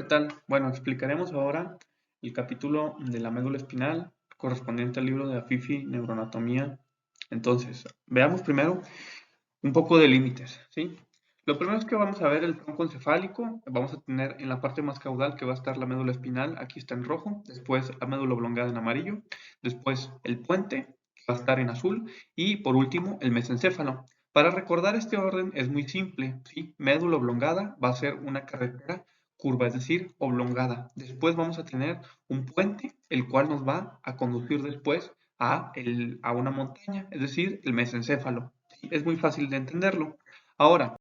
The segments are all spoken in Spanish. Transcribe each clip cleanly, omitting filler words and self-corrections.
tal? Bueno, explicaremos ahora el capítulo de la médula espinal correspondiente al libro de Afifi, Neuroanatomía. Entonces, veamos primero un poco de límites, ¿sí? Lo primero es que vamos a ver el tronco encefálico. Vamos a tener en la parte más caudal que va a estar la médula espinal, aquí está en rojo, después la médula oblongada en amarillo, después el puente, que va a estar en azul, y por último el mesencéfalo. Para recordar este orden es muy simple, ¿sí? Médula oblongada va a ser una carretera curva, es decir, oblongada. Después vamos a tener un puente, el cual nos va a conducir después a una montaña, es decir, el mesencéfalo. ¿Sí? Es muy fácil de entenderlo. Ahora,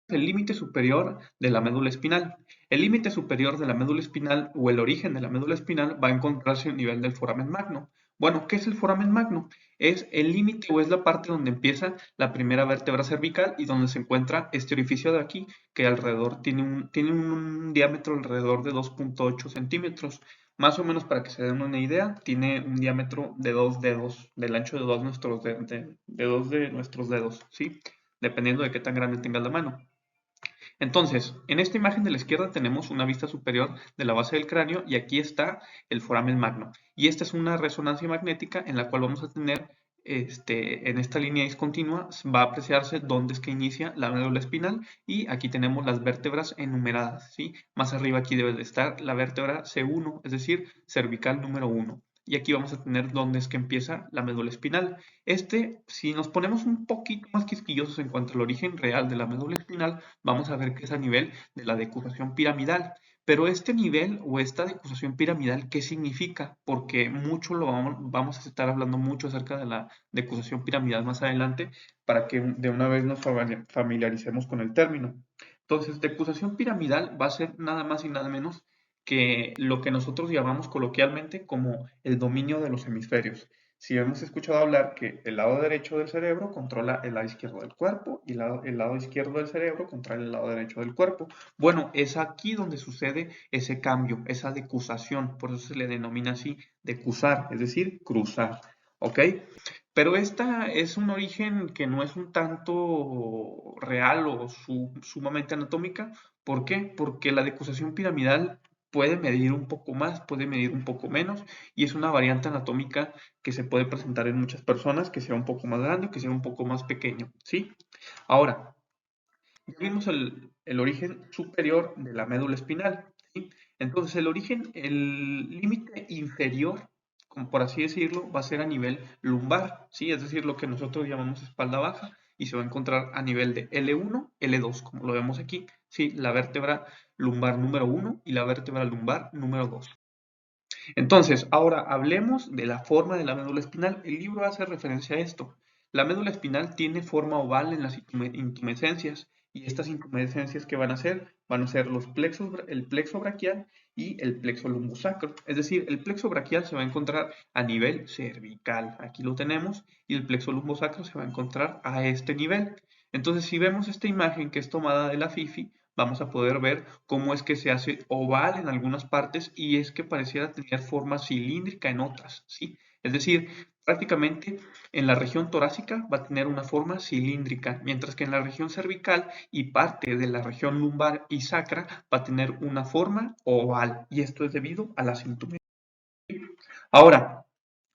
el límite superior de la médula espinal. El límite superior de la médula espinal o el origen de la médula espinal va a encontrarse a nivel del foramen magno. Bueno, ¿qué es el foramen magno? Es el límite o es la parte donde empieza la primera vértebra cervical y donde se encuentra este orificio de aquí, que alrededor tiene un diámetro alrededor de 2.8 centímetros. Más o menos para que se den una idea, tiene un diámetro de 2 dedos, del ancho de dos de nuestros dedos, ¿sí? Dependiendo de qué tan grande tengas la mano. Entonces, en esta imagen de la izquierda tenemos una vista superior de la base del cráneo y aquí está el foramen magno. Y esta es una resonancia magnética en la cual vamos a tener, en esta línea discontinua, va a apreciarse dónde es que inicia la médula espinal y aquí tenemos las vértebras enumeradas, ¿sí? Más arriba aquí debe de estar la vértebra C1, es decir, cervical número 1. Y aquí vamos a tener dónde es que empieza la médula espinal. Si nos ponemos un poquito más quisquillosos en cuanto al origen real de la médula espinal, vamos a ver que es a nivel de la decusación piramidal. Pero este nivel o esta decusación piramidal, ¿qué significa? Porque vamos a estar hablando mucho acerca de la decusación piramidal más adelante para que de una vez nos familiaricemos con el término. Entonces, decusación piramidal va a ser nada más y nada menos que lo que nosotros llamamos coloquialmente como el dominio de los hemisferios. Si hemos escuchado hablar que el lado derecho del cerebro controla el lado izquierdo del cuerpo y el lado izquierdo del cerebro controla el lado derecho del cuerpo. Bueno, es aquí donde sucede ese cambio, esa decusación, por eso se le denomina así, decusar, es decir, cruzar. ¿Ok? Pero esta es un origen que no es un tanto real o sumamente anatómica. ¿Por qué? Porque la decusación piramidal puede medir un poco más, puede medir un poco menos, y es una variante anatómica que se puede presentar en muchas personas, que sea un poco más grande o que sea un poco más pequeño, ¿sí? Ahora, ya vimos el origen superior de la médula espinal, ¿sí? Entonces, el límite inferior, como por así decirlo, va a ser a nivel lumbar, ¿sí? Es decir, lo que nosotros llamamos espalda baja, y se va a encontrar a nivel de L1, L2, como lo vemos aquí, ¿sí? La vértebra lumbar número 1 y la vértebra lumbar número 2. Entonces, ahora hablemos de la forma de la médula espinal. El libro hace referencia a esto. La médula espinal tiene forma oval en las intumescencias y estas intumescencias que van a ser el plexo braquial y el plexo lumbosacro. Es decir, el plexo braquial se va a encontrar a nivel cervical, aquí lo tenemos, y el plexo lumbosacro se va a encontrar a este nivel. Entonces, si vemos esta imagen que es tomada de la FIFI, vamos a poder ver cómo es que se hace oval en algunas partes y es que pareciera tener forma cilíndrica en otras, ¿sí? Es decir, prácticamente en la región torácica va a tener una forma cilíndrica, mientras que en la región cervical y parte de la región lumbar y sacra va a tener una forma oval, y esto es debido a la sintomatología. Ahora,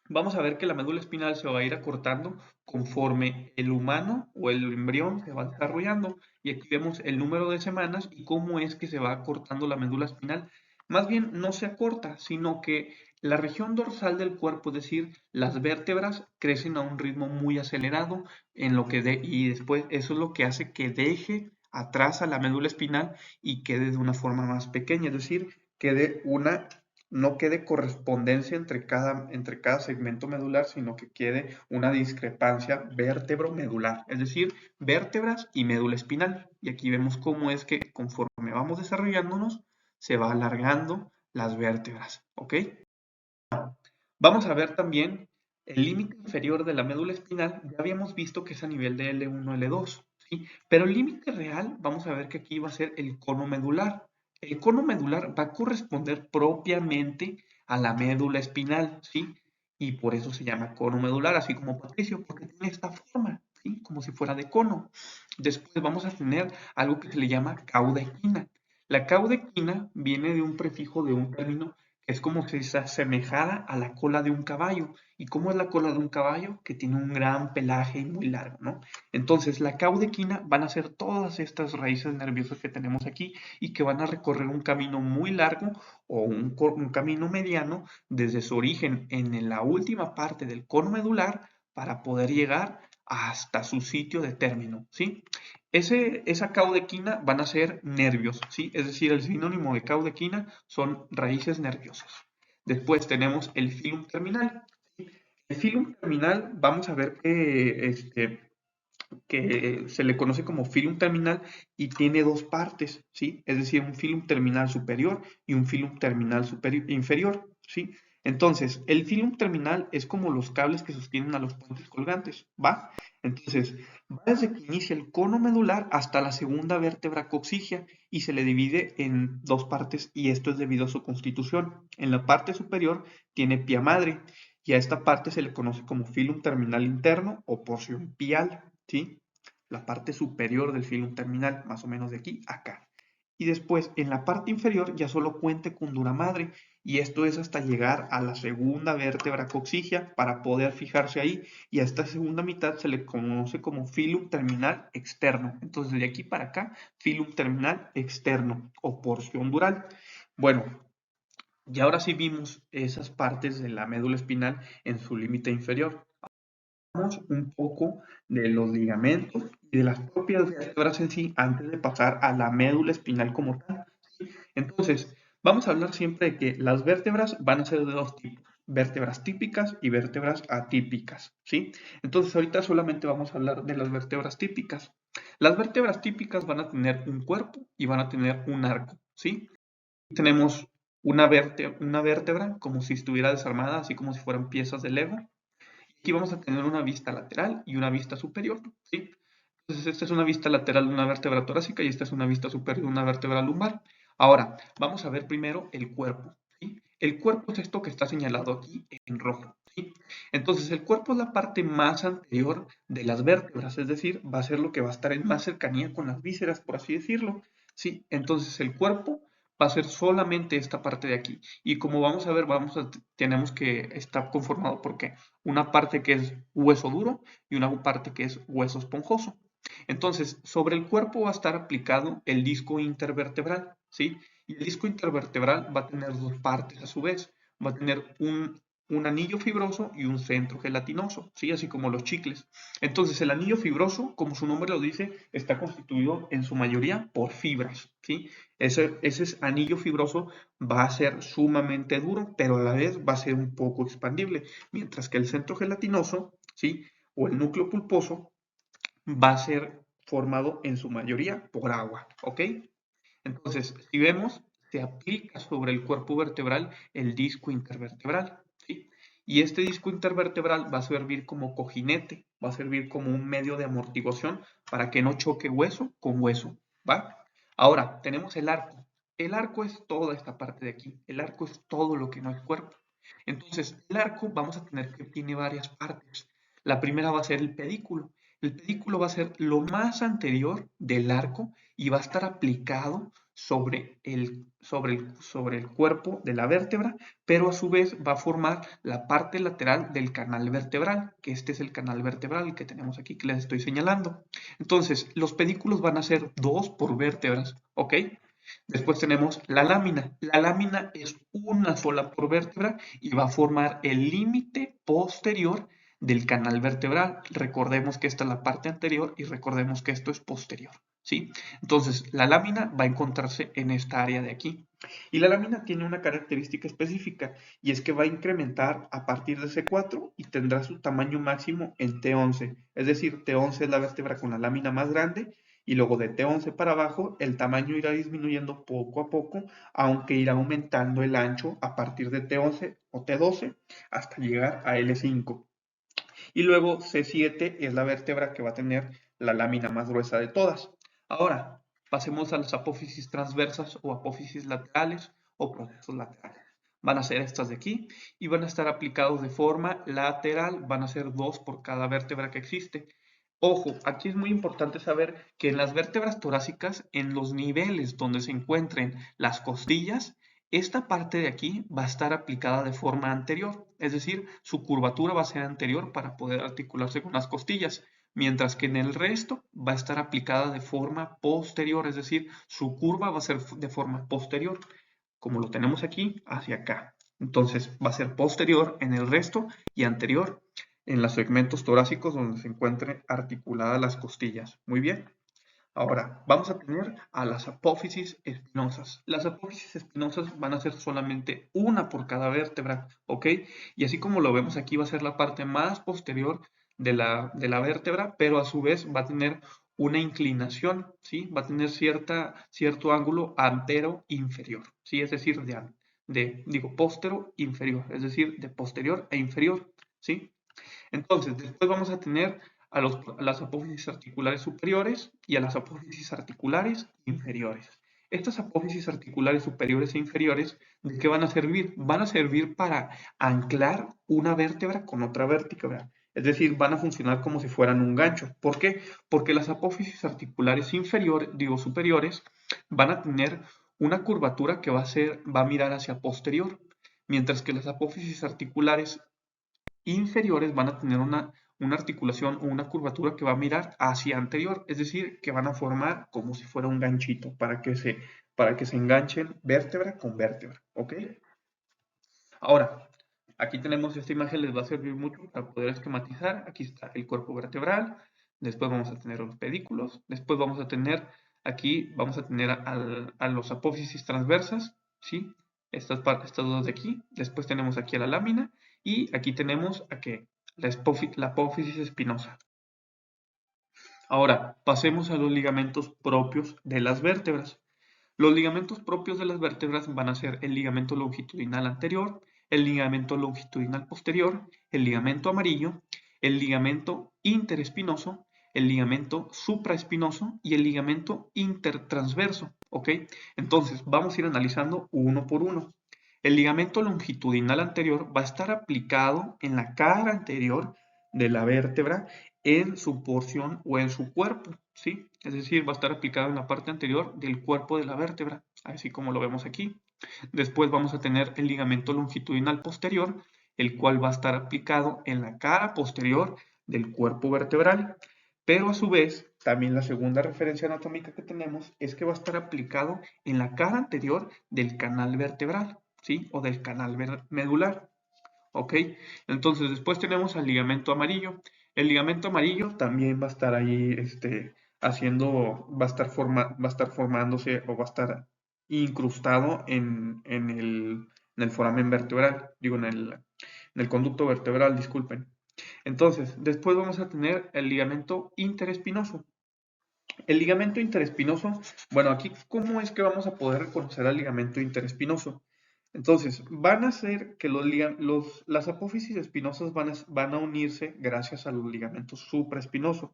vamos a ver que la médula espinal se va a ir acortando conforme el humano o el embrión se va desarrollando. Y aquí vemos el número de semanas y cómo es que se va acortando la médula espinal. Más bien no se acorta, sino que la región dorsal del cuerpo, es decir, las vértebras crecen a un ritmo muy acelerado y después eso es lo que hace que deje atrás a la médula espinal y quede de una forma más pequeña, es decir, no quede correspondencia entre cada segmento medular, sino que quede una discrepancia vértebro-medular, es decir, vértebras y médula espinal. Y aquí vemos cómo es que conforme vamos desarrollándonos, se va alargando las vértebras, ¿ok? Vamos a ver también el límite inferior de la médula espinal, ya habíamos visto que es a nivel de L1, L2, ¿sí? Pero el límite real, vamos a ver que aquí va a ser el cono medular. El cono medular va a corresponder propiamente a la médula espinal, ¿sí? Y por eso se llama cono medular, así como Patricio, porque tiene esta forma, ¿sí? Como si fuera de cono. Después vamos a tener algo que se le llama cauda equina. La caudequina viene de un prefijo de un término que es como si se asemejara a la cola de un caballo. ¿Y cómo es la cola de un caballo? Que tiene un gran pelaje y muy largo, ¿no? Entonces, la caudequina van a ser todas estas raíces nerviosas que tenemos aquí y que van a recorrer un camino muy largo o un camino mediano desde su origen en la última parte del cono medular para poder llegar hasta su sitio de término, ¿sí? Esa caudequina van a ser nervios, ¿sí? Es decir, el sinónimo de caudequina son raíces nerviosas. Después tenemos el filum terminal. ¿Sí? El filum terminal, vamos a ver que se le conoce como filum terminal y tiene dos partes, ¿sí? Es decir, un filum terminal superior y un filum terminal inferior, ¿sí? Entonces, el filum terminal es como los cables que sostienen a los puentes colgantes, ¿va? Entonces, va desde que inicia el cono medular hasta la segunda vértebra coccigia y se le divide en dos partes y esto es debido a su constitución. En la parte superior tiene pia madre y a esta parte se le conoce como filum terminal interno o porción pial, ¿sí? La parte superior del filum terminal, más o menos de aquí a acá. Y después, en la parte inferior ya solo cuenta con dura madre, y esto es hasta llegar a la segunda vértebra coccigia para poder fijarse ahí, y a esta segunda mitad se le conoce como filum terminal externo. Entonces, de aquí para acá, filum terminal externo o porción dural. Bueno, y ahora sí vimos esas partes de la médula espinal en su límite inferior. Un poco de los ligamentos y de las propias vértebras en sí antes de pasar a la médula espinal como tal. ¿Sí? Entonces, vamos a hablar siempre de que las vértebras van a ser de dos tipos, vértebras típicas y vértebras atípicas, ¿sí? Entonces, ahorita solamente vamos a hablar de las vértebras típicas. Las vértebras típicas van a tener un cuerpo y van a tener un arco, ¿sí? Tenemos una vértebra como si estuviera desarmada, así como si fueran piezas de Lego. Aquí vamos a tener una vista lateral y una vista superior, ¿sí? Entonces, esta es una vista lateral de una vértebra torácica y esta es una vista superior de una vértebra lumbar. Ahora, vamos a ver primero el cuerpo, ¿sí? El cuerpo es esto que está señalado aquí en rojo, ¿sí? Entonces, el cuerpo es la parte más anterior de las vértebras, es decir, va a ser lo que va a estar en más cercanía con las vísceras, por así decirlo, ¿sí? Entonces, el cuerpo va a ser solamente esta parte de aquí. Y como vamos a ver, tenemos que estar conformado por ¿qué? Una parte que es hueso duro y una parte que es hueso esponjoso. Entonces, sobre el cuerpo va a estar aplicado el disco intervertebral, ¿sí? Y el disco intervertebral va a tener dos partes a su vez. Va a tener un anillo fibroso y un centro gelatinoso, ¿sí? Así como los chicles. Entonces, el anillo fibroso, como su nombre lo dice, está constituido en su mayoría por fibras, ¿sí? Ese anillo fibroso va a ser sumamente duro, pero a la vez va a ser un poco expandible, mientras que el centro gelatinoso, ¿sí? O el núcleo pulposo va a ser formado en su mayoría por agua, ¿ok? Entonces, si vemos, se aplica sobre el cuerpo vertebral el disco intervertebral, ¿sí? Y este disco intervertebral va a servir como cojinete, va a servir como un medio de amortiguación para que no choque hueso con hueso, ¿va? Ahora, tenemos el arco. El arco es toda esta parte de aquí. El arco es todo lo que no es cuerpo. Entonces, el arco vamos a tener que tiene varias partes. La primera va a ser el pedículo. El pedículo va a ser lo más anterior del arco y va a estar aplicado sobre el cuerpo de la vértebra, pero a su vez va a formar la parte lateral del canal vertebral, que este es el canal vertebral que tenemos aquí que les estoy señalando. Entonces, los pedículos van a ser dos por vértebras, ¿ok? Después tenemos la lámina. La lámina es una sola por vértebra y va a formar el límite posterior del canal vertebral. Recordemos que esta es la parte anterior y recordemos que esto es posterior, ¿sí? Entonces, la lámina va a encontrarse en esta área de aquí. Y la lámina tiene una característica específica y es que va a incrementar a partir de C4 y tendrá su tamaño máximo en T11. Es decir, T11 es la vértebra con la lámina más grande y luego de T11 para abajo el tamaño irá disminuyendo poco a poco, aunque irá aumentando el ancho a partir de T11 o T12 hasta llegar a L5. Y luego C7 es la vértebra que va a tener la lámina más gruesa de todas. Ahora, pasemos a las apófisis transversas o apófisis laterales o procesos laterales. Van a ser estas de aquí y van a estar aplicados de forma lateral, van a ser dos por cada vértebra que existe. Ojo, aquí es muy importante saber que en las vértebras torácicas, en los niveles donde se encuentren las costillas, esta parte de aquí va a estar aplicada de forma anterior, es decir, su curvatura va a ser anterior para poder articularse con las costillas, mientras que en el resto va a estar aplicada de forma posterior, es decir, su curva va a ser de forma posterior, como lo tenemos aquí, hacia acá. Entonces va a ser posterior en el resto y anterior en los segmentos torácicos donde se encuentren articuladas las costillas. Muy bien. Ahora, vamos a tener a las apófisis espinosas. Las apófisis espinosas van a ser solamente una por cada vértebra, ¿ok? Y así como lo vemos aquí, va a ser la parte más posterior de la vértebra, pero a su vez va a tener una inclinación, ¿sí? Va a tener cierto ángulo antero-inferior, ¿sí? Es decir, digo, postero-inferior, es decir, de posterior e inferior, ¿sí? Entonces, después vamos a tener a las apófisis articulares superiores y a las apófisis articulares inferiores. Estas apófisis articulares superiores e inferiores, ¿de qué van a servir? Van a servir para anclar una vértebra con otra vértebra. Es decir, van a funcionar como si fueran un gancho. ¿Por qué? Porque las apófisis articulares superiores, van a tener una curvatura que va a mirar hacia posterior, mientras que las apófisis articulares inferiores van a tener una articulación o una curvatura que va a mirar hacia anterior, es decir, que van a formar como si fuera un ganchito para que se enganchen vértebra con vértebra, ¿ok? Ahora, aquí tenemos esta imagen, les va a servir mucho para poder esquematizar. Aquí está el cuerpo vertebral, después vamos a tener los pedículos, después vamos a tener a los apófisis transversas, ¿sí? Estas dos de aquí, después tenemos aquí a la lámina y aquí tenemos la apófisis espinosa. Ahora, pasemos a los ligamentos propios de las vértebras. Los ligamentos propios de las vértebras van a ser el ligamento longitudinal anterior, el ligamento longitudinal posterior, el ligamento amarillo, el ligamento interespinoso, el ligamento supraespinoso y el ligamento intertransverso, ¿ok? Entonces, vamos a ir analizando uno por uno. El ligamento longitudinal anterior va a estar aplicado en la cara anterior de la vértebra en su porción o en su cuerpo, ¿sí? Es decir, va a estar aplicado en la parte anterior del cuerpo de la vértebra, así como lo vemos aquí. Después vamos a tener el ligamento longitudinal posterior, el cual va a estar aplicado en la cara posterior del cuerpo vertebral, pero a su vez, también la segunda referencia anatómica que tenemos es que va a estar aplicado en la cara anterior del canal vertebral, ¿sí? O del canal medular. ¿Ok? Entonces después tenemos al ligamento amarillo. El ligamento amarillo también va a estar ahí, va a estar formándose o va a estar incrustado en el foramen vertebral, digo, en el conducto vertebral, disculpen. Entonces, después vamos a tener el ligamento interespinoso. El ligamento interespinoso, bueno, aquí, ¿cómo es que vamos a poder reconocer al ligamento interespinoso? Entonces, van a ser que las apófisis espinosas van a unirse gracias a los ligamentos supraespinosos.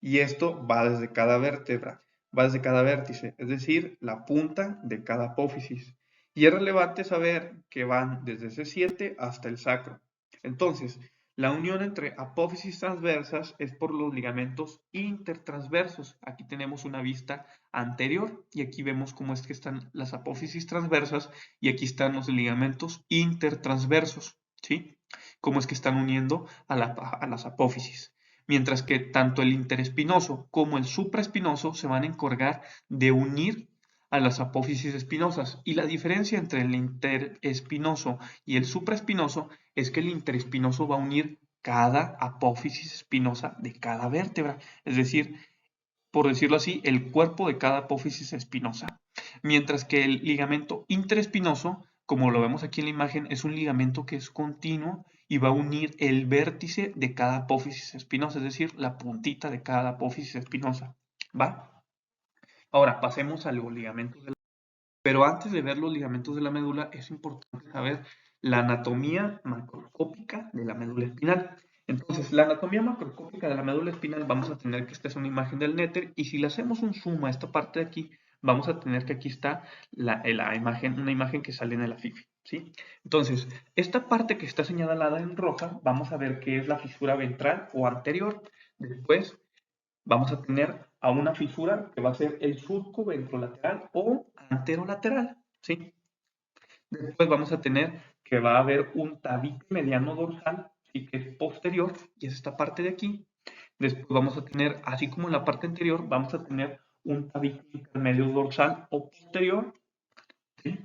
Y esto va desde cada vértebra, va desde cada vértice, es decir, la punta de cada apófisis. Y es relevante saber que van desde C7 hasta el sacro. Entonces, la unión entre apófisis transversas es por los ligamentos intertransversos. Aquí tenemos una vista anterior y aquí vemos cómo es que están las apófisis transversas y aquí están los ligamentos intertransversos, ¿sí? Cómo es que están uniendo a las apófisis. Mientras que tanto el interespinoso como el supraespinoso se van a encargar de unir a las apófisis espinosas. Y la diferencia entre el interespinoso y el supraespinoso es que el interespinoso va a unir cada apófisis espinosa de cada vértebra, es decir, por decirlo así, el cuerpo de cada apófisis espinosa. Mientras que el ligamento interespinoso, como lo vemos aquí en la imagen, es un ligamento que es continuo y va a unir el vértice de cada apófisis espinosa, es decir, la puntita de cada apófisis espinosa. ¿Va? Ahora pasemos a los ligamentos de la médula. Pero antes de ver los ligamentos de la médula, es importante saber la anatomía macroscópica de la médula espinal. Entonces, la anatomía macroscópica de la médula espinal, vamos a tener que esta es una imagen del néter, y si le hacemos un zoom a esta parte de aquí, vamos a tener que aquí está una imagen que sale en la FIFI, ¿sí? Entonces, esta parte que está señalada en roja, vamos a ver que es la fisura ventral o anterior. Después, vamos a tener a una fisura que va a ser el surco ventrolateral o anterolateral, ¿sí? Después vamos a tener que va a haber un tabique mediano dorsal, ¿sí? Que es posterior, y es esta parte de aquí. Después vamos a tener, así como en la parte anterior, vamos a tener un tabique intermedio dorsal o posterior, ¿sí?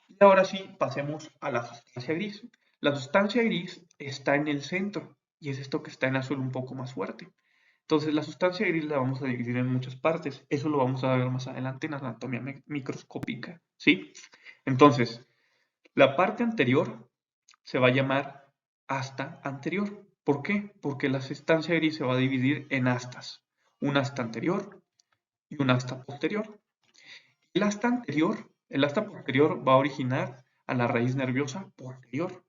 Y ahora sí, pasemos a la sustancia gris. La sustancia gris está en el centro, y es esto que está en azul un poco más fuerte. Entonces, la sustancia gris la vamos a dividir en muchas partes. Eso lo vamos a ver más adelante en anatomía microscópica, ¿sí? Entonces, la parte anterior se va a llamar asta anterior. ¿Por qué? Porque la sustancia gris se va a dividir en astas. Un asta anterior y un asta posterior. El asta posterior va a originar a la raíz nerviosa posterior,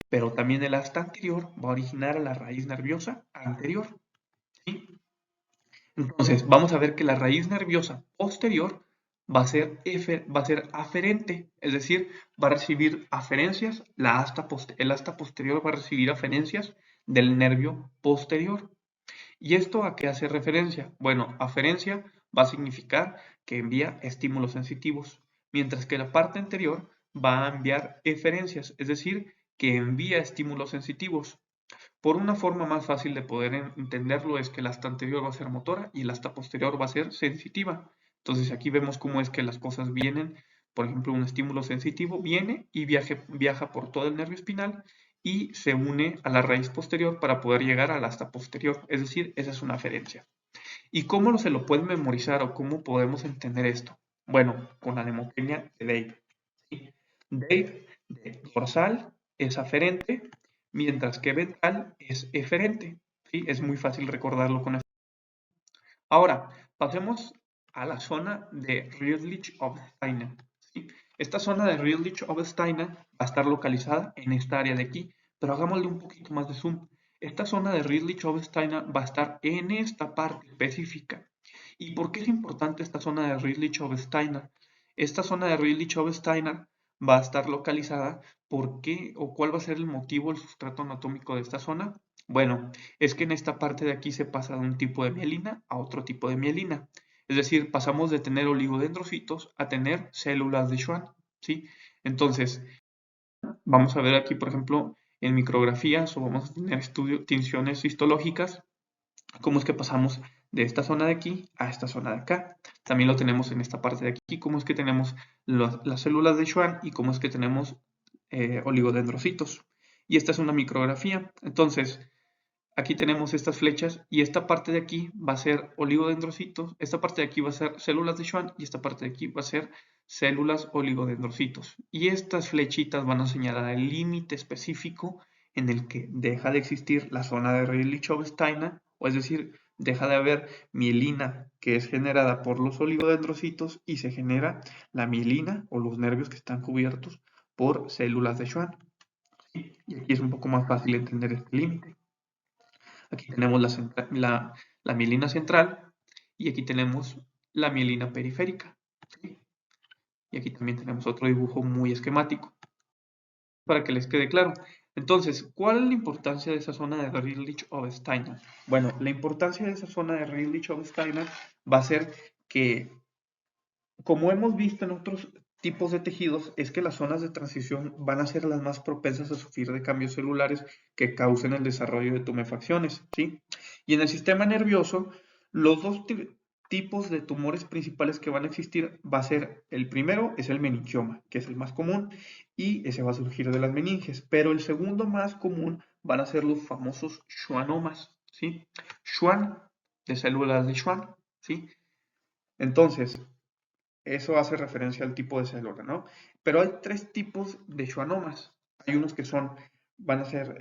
pero también el asta anterior va a originar a la raíz nerviosa anterior, ¿sí? Entonces, vamos a ver que la raíz nerviosa posterior va a ser aferente, es decir, va a recibir aferencias, el asta posterior va a recibir aferencias del nervio posterior. ¿Y esto a qué hace referencia? Bueno, aferencia va a significar que envía estímulos sensitivos, mientras que la parte anterior va a enviar eferencias, es decir, que envía estímulos sensitivos. Por una forma más fácil de poder entenderlo es que el asta anterior va a ser motora y el asta posterior va a ser sensitiva. Entonces aquí vemos cómo es que las cosas vienen. Por ejemplo, un estímulo sensitivo viene y viaja por todo el nervio espinal y se une a la raíz posterior para poder llegar al asta posterior. Es decir, esa es una aferencia. ¿Y cómo se lo pueden memorizar o cómo podemos entender esto? Bueno, con la mnemotecnia de Dave. ¿Sí? Dave de dorsal es aferente, mientras que ventral es eferente. ¿Sí? Es muy fácil recordarlo con esto. Ahora, pasemos a la zona de Friedrich-Steiner. ¿Sí? Esta zona de Friedrich-Steiner va a estar localizada en esta área de aquí, pero hagámosle un poquito más de zoom. Esta zona de Friedrich-Steiner va a estar en esta parte específica. ¿Y por qué es importante esta zona de Friedrich-Steiner? Esta zona de Friedrich-Steiner va a estar localizada. ¿Por qué o cuál va a ser el motivo, el sustrato anatómico de esta zona? Bueno, es que en esta parte de aquí se pasa de un tipo de mielina a otro tipo de mielina. Es decir, pasamos de tener oligodendrocitos a tener células de Schwann, ¿sí? Entonces, vamos a ver aquí, por ejemplo, en micrografías o vamos a tener tinciones histológicas, cómo es que pasamos de esta zona de aquí a esta zona de acá. También lo tenemos en esta parte de aquí, cómo es que tenemos las células de Schwann y cómo es que tenemos oligodendrocitos. Y esta es una micrografía. Entonces, aquí tenemos estas flechas y esta parte de aquí va a ser oligodendrocitos, esta parte de aquí va a ser células de Schwann y esta parte de aquí va a ser células oligodendrocitos. Y estas flechitas van a señalar el límite específico en el que deja de existir la zona de Rayleigh-Steiner, o es decir, deja de haber mielina que es generada por los oligodendrocitos y se genera la mielina o los nervios que están cubiertos por células de Schwann. Y aquí es un poco más fácil entender este límite. Aquí tenemos la mielina central y aquí tenemos la mielina periférica, ¿sí? Y aquí también tenemos otro dibujo muy esquemático para que les quede claro. Entonces, ¿cuál es la importancia de esa zona de Redlich-Steiner? Bueno, la importancia de esa zona de Redlich-Steiner va a ser que, como hemos visto en otros tipos de tejidos, es que las zonas de transición van a ser las más propensas a sufrir de cambios celulares que causen el desarrollo de tumefacciones, ¿sí? Y en el sistema nervioso, los dos tipos de tumores principales que van a existir va a ser, el primero es el meningioma, que es el más común, y ese va a surgir de las meninges, pero el segundo más común van a ser los famosos schwannomas, ¿sí? Schwann, de células de Schwann, ¿sí? Entonces, eso hace referencia al tipo de célula, ¿no? Pero hay tres tipos de schwannomas. Hay unos que van a ser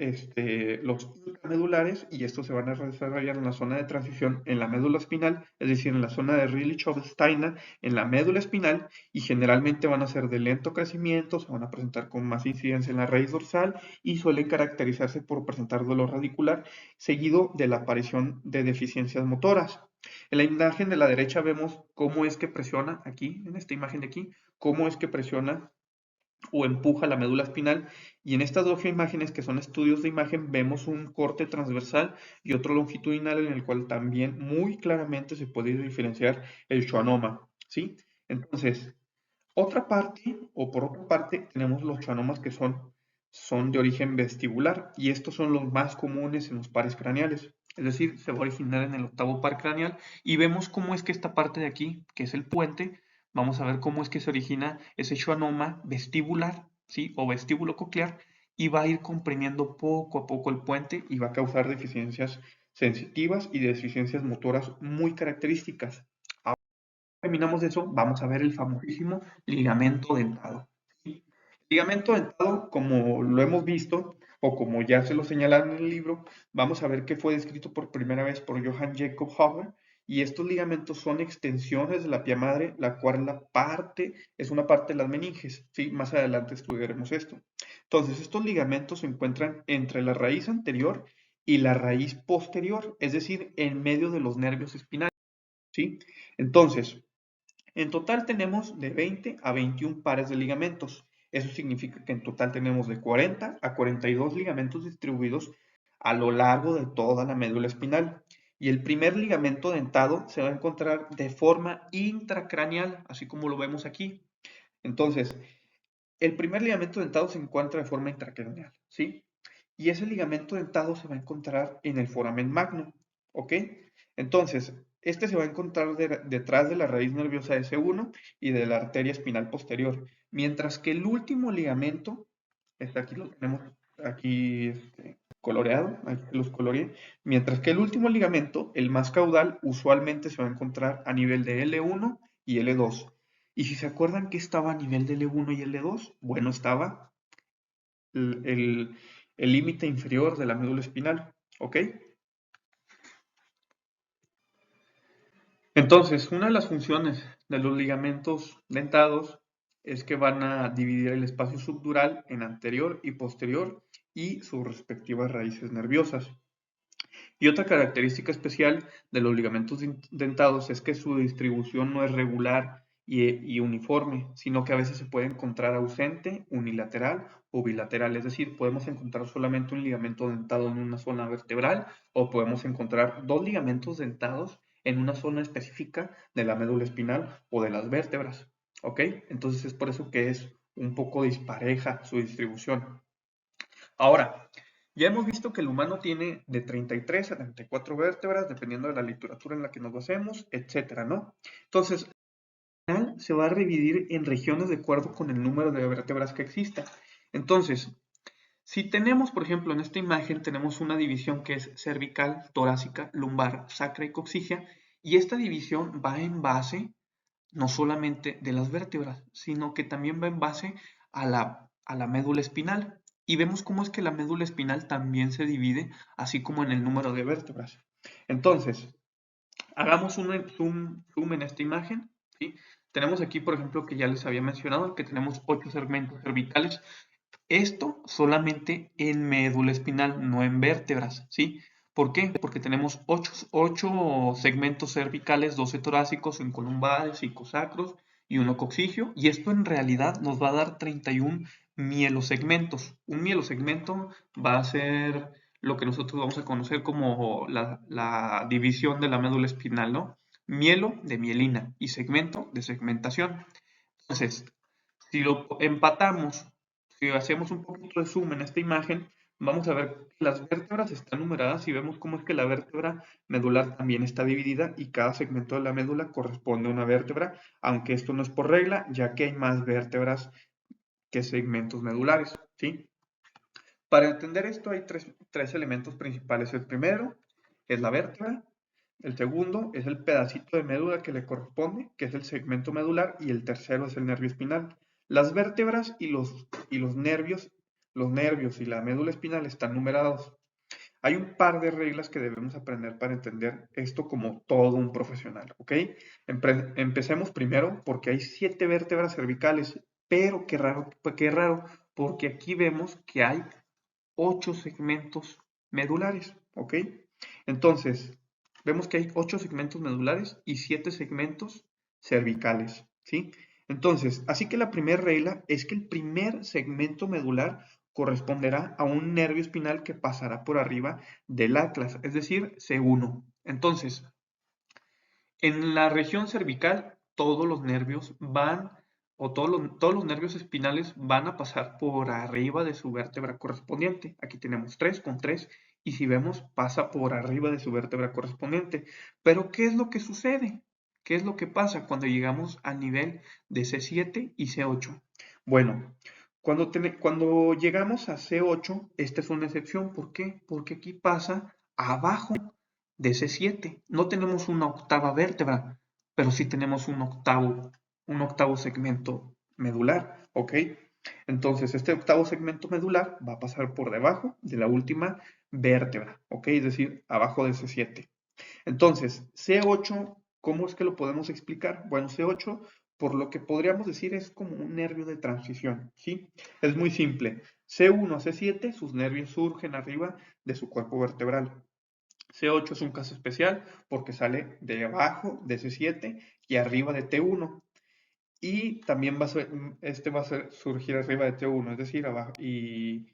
los intramedulares y estos se van a desarrollar en la zona de transición en la médula espinal, es decir, en la zona de Redlich-Steiner, en la médula espinal, y generalmente van a ser de lento crecimiento, se van a presentar con más incidencia en la raíz dorsal y suelen caracterizarse por presentar dolor radicular, seguido de la aparición de deficiencias motoras. En la imagen de la derecha vemos cómo es que presiona aquí, en esta imagen de aquí, cómo es que presiona o empuja la médula espinal. Y en estas dos imágenes, que son estudios de imagen, vemos un corte transversal y otro longitudinal en el cual también muy claramente se puede diferenciar el schwannoma, ¿sí? Entonces, otra parte, o por otra parte, tenemos los schwannomas que son de origen vestibular, y estos son los más comunes en los pares craneales. Es decir, se va a originar en el octavo par craneal, y vemos cómo es que esta parte de aquí, que es el puente, vamos a ver cómo es que se origina ese schwannoma vestibular, ¿sí? O vestíbulo coclear, y va a ir comprimiendo poco a poco el puente y va a causar deficiencias sensitivas y deficiencias motoras muy características. Terminamos de eso, vamos a ver el famosísimo ligamento dentado. ¿Sí? Ligamento dentado, como lo hemos visto, o como ya se lo señalaron en el libro, vamos a ver que fue descrito por primera vez por Johann Jacob Haber, y estos ligamentos son extensiones de la pía madre, la cual es una parte de las meninges. ¿Sí? Más adelante estudiaremos esto. Entonces, estos ligamentos se encuentran entre la raíz anterior y la raíz posterior, es decir, en medio de los nervios espinales. ¿Sí? Entonces, en total tenemos de 20 a 21 pares de ligamentos. Eso significa que en total tenemos de 40 a 42 ligamentos distribuidos a lo largo de toda la médula espinal. Y el primer ligamento dentado se va a encontrar de forma intracraneal, así como lo vemos aquí. Entonces, el primer ligamento dentado se encuentra de forma intracraneal, ¿sí? Y ese ligamento dentado se va a encontrar en el foramen magno, ¿ok? Entonces, este se va a encontrar detrás de la raíz nerviosa S1 y de la arteria espinal posterior, mientras que el último ligamento, aquí lo tenemos aquí coloreado, aquí los coloreé, mientras que el último ligamento, el más caudal, usualmente se va a encontrar a nivel de L1 y L2. Y si se acuerdan que estaba a nivel de L1 y L2, bueno, estaba el límite inferior de la médula espinal, ¿ok? Entonces, una de las funciones de los ligamentos dentados es que van a dividir el espacio subdural en anterior y posterior y sus respectivas raíces nerviosas. Y otra característica especial de los ligamentos dentados es que su distribución no es regular y uniforme, sino que a veces se puede encontrar ausente, unilateral o bilateral. Es decir, podemos encontrar solamente un ligamento dentado en una zona vertebral o podemos encontrar dos ligamentos dentados en una zona específica de la médula espinal o de las vértebras. ¿Ok? Entonces es por eso que es un poco dispareja su distribución. Ahora, ya hemos visto que el humano tiene de 33 a 34 vértebras, dependiendo de la literatura en la que nos basemos, etcétera, ¿no? Entonces, se va a dividir en regiones de acuerdo con el número de vértebras que exista. Entonces, si tenemos, por ejemplo, en esta imagen tenemos una división que es cervical, torácica, lumbar, sacra y coxigia, y esta división va en base no solamente de las vértebras, sino que también va en base a la médula espinal. Y vemos cómo es que la médula espinal también se divide, así como en el número de vértebras. Entonces, hagamos un zoom en esta imagen, ¿sí? Tenemos aquí, por ejemplo, que ya les había mencionado, que tenemos 8 segmentos cervicales. Esto solamente en médula espinal, no en vértebras, ¿sí? ¿Por qué? Porque tenemos 8 segmentos cervicales, 12 torácicos, 5 lumbares, 5 sacros y 1 coxigio, y esto en realidad nos va a dar 31 mielosegmentos. Un mielosegmento va a ser lo que nosotros vamos a conocer como la división de la médula espinal, ¿no? Mielo de mielina y segmento de segmentación. Entonces, si lo empatamos, si hacemos un poquito de zoom en esta imagen, vamos a ver que las vértebras están numeradas y vemos cómo es que la vértebra medular también está dividida y cada segmento de la médula corresponde a una vértebra, aunque esto no es por regla, ya que hay más vértebras que segmentos medulares, ¿sí? Para entender esto hay tres elementos principales. El primero es la vértebra, el segundo es el pedacito de médula que le corresponde, que es el segmento medular, y el tercero es el nervio espinal. Las vértebras y los nervios y la médula espinal están numerados. Hay un par de reglas que debemos aprender para entender esto como todo un profesional, ¿ok? Empecemos primero porque hay 7 vértebras cervicales, pero qué raro, porque aquí vemos que hay 8 segmentos medulares, ¿ok? Entonces, vemos que hay 8 segmentos medulares y 7 segmentos cervicales, ¿sí? Entonces, así que la primera regla es que el primer segmento medular corresponderá a un nervio espinal que pasará por arriba del atlas, es decir, C1. Entonces, en la región cervical, todos los nervios van, o todos los nervios espinales van a pasar por arriba de su vértebra correspondiente. Aquí tenemos 3 con 3, y si vemos, pasa por arriba de su vértebra correspondiente. Pero, ¿qué es lo que sucede? ¿Qué es lo que pasa cuando llegamos al nivel de C7 y C8? Bueno, cuando llegamos a C8, esta es una excepción. ¿Por qué? Porque aquí pasa abajo de C7. No tenemos una octava vértebra, pero sí tenemos un octavo segmento medular, ¿ok? Entonces, este octavo segmento medular va a pasar por debajo de la última vértebra, ¿ok? Es decir, abajo de C7. Entonces, C8, ¿cómo es que lo podemos explicar? Bueno, C8, por lo que podríamos decir, es como un nervio de transición, ¿sí? Es muy simple. C1 a C7, sus nervios surgen arriba de su cuerpo vertebral. C8 es un caso especial porque sale debajo de C7 y arriba de T1. Y también va a surgir arriba de T1, es decir, abajo. Y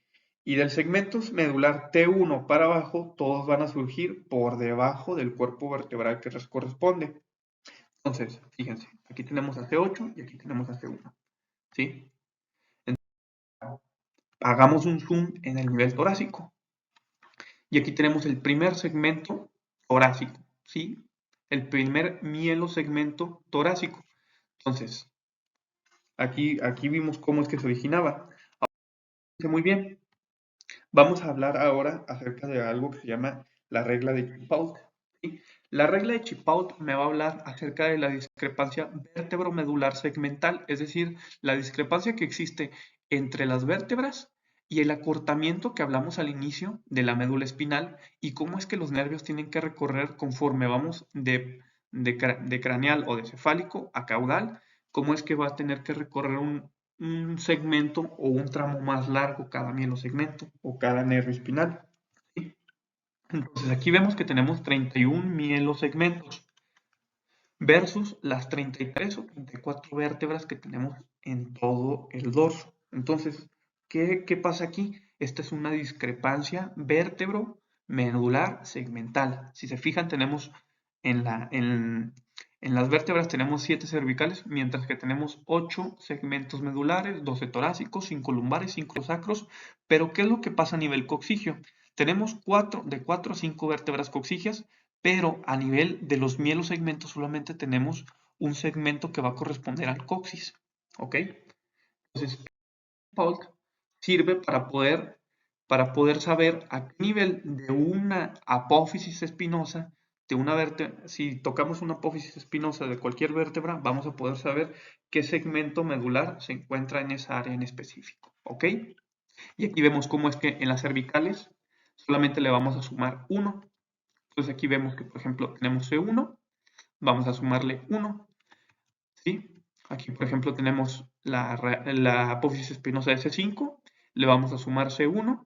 del segmento medular T1 para abajo, todos van a surgir por debajo del cuerpo vertebral que les corresponde. Entonces, fíjense, aquí tenemos a C8 y aquí tenemos a C1. ¿Sí? Entonces, hagamos un zoom en el nivel torácico. Y aquí tenemos el primer segmento torácico, ¿sí? El primer mielosegmento torácico. Entonces, aquí vimos cómo es que se originaba. Muy bien. Vamos a hablar ahora acerca de algo que se llama la regla de Chipaut, ¿sí? La regla de Chipaut me va a hablar acerca de la discrepancia vértebro-medular segmental, es decir, la discrepancia que existe entre las vértebras y el acortamiento que hablamos al inicio de la médula espinal y cómo es que los nervios tienen que recorrer conforme vamos de craneal o de cefálico a caudal, cómo es que va a tener que recorrer un segmento o un tramo más largo cada mielosegmento o cada nervio espinal, ¿sí? Entonces aquí vemos que tenemos 31 mielosegmentos versus las 33 o 34 vértebras que tenemos en todo el dorso. Entonces, ¿qué pasa aquí? Esta es una discrepancia vértebro-medular segmental. Si se fijan, tenemos en las vértebras tenemos 7 cervicales, mientras que tenemos 8 segmentos medulares, 12 torácicos, 5 lumbares, 5 sacros. Pero, ¿qué es lo que pasa a nivel coxigio? Tenemos de 4 a 5 vértebras coxigias, pero a nivel de los mielosegmentos solamente tenemos un segmento que va a corresponder al coxis, ¿ok? Entonces, Paul sirve para poder saber a qué nivel de una apófisis espinosa, de una vértebra, si tocamos una apófisis espinosa de cualquier vértebra, vamos a poder saber qué segmento medular se encuentra en esa área en específico, ¿ok? Y aquí vemos cómo es que en las cervicales solamente le vamos a sumar 1. Entonces aquí vemos que, por ejemplo, tenemos C1, vamos a sumarle 1, ¿sí? Aquí, por ejemplo, tenemos la apófisis espinosa de C5, le vamos a sumar C1,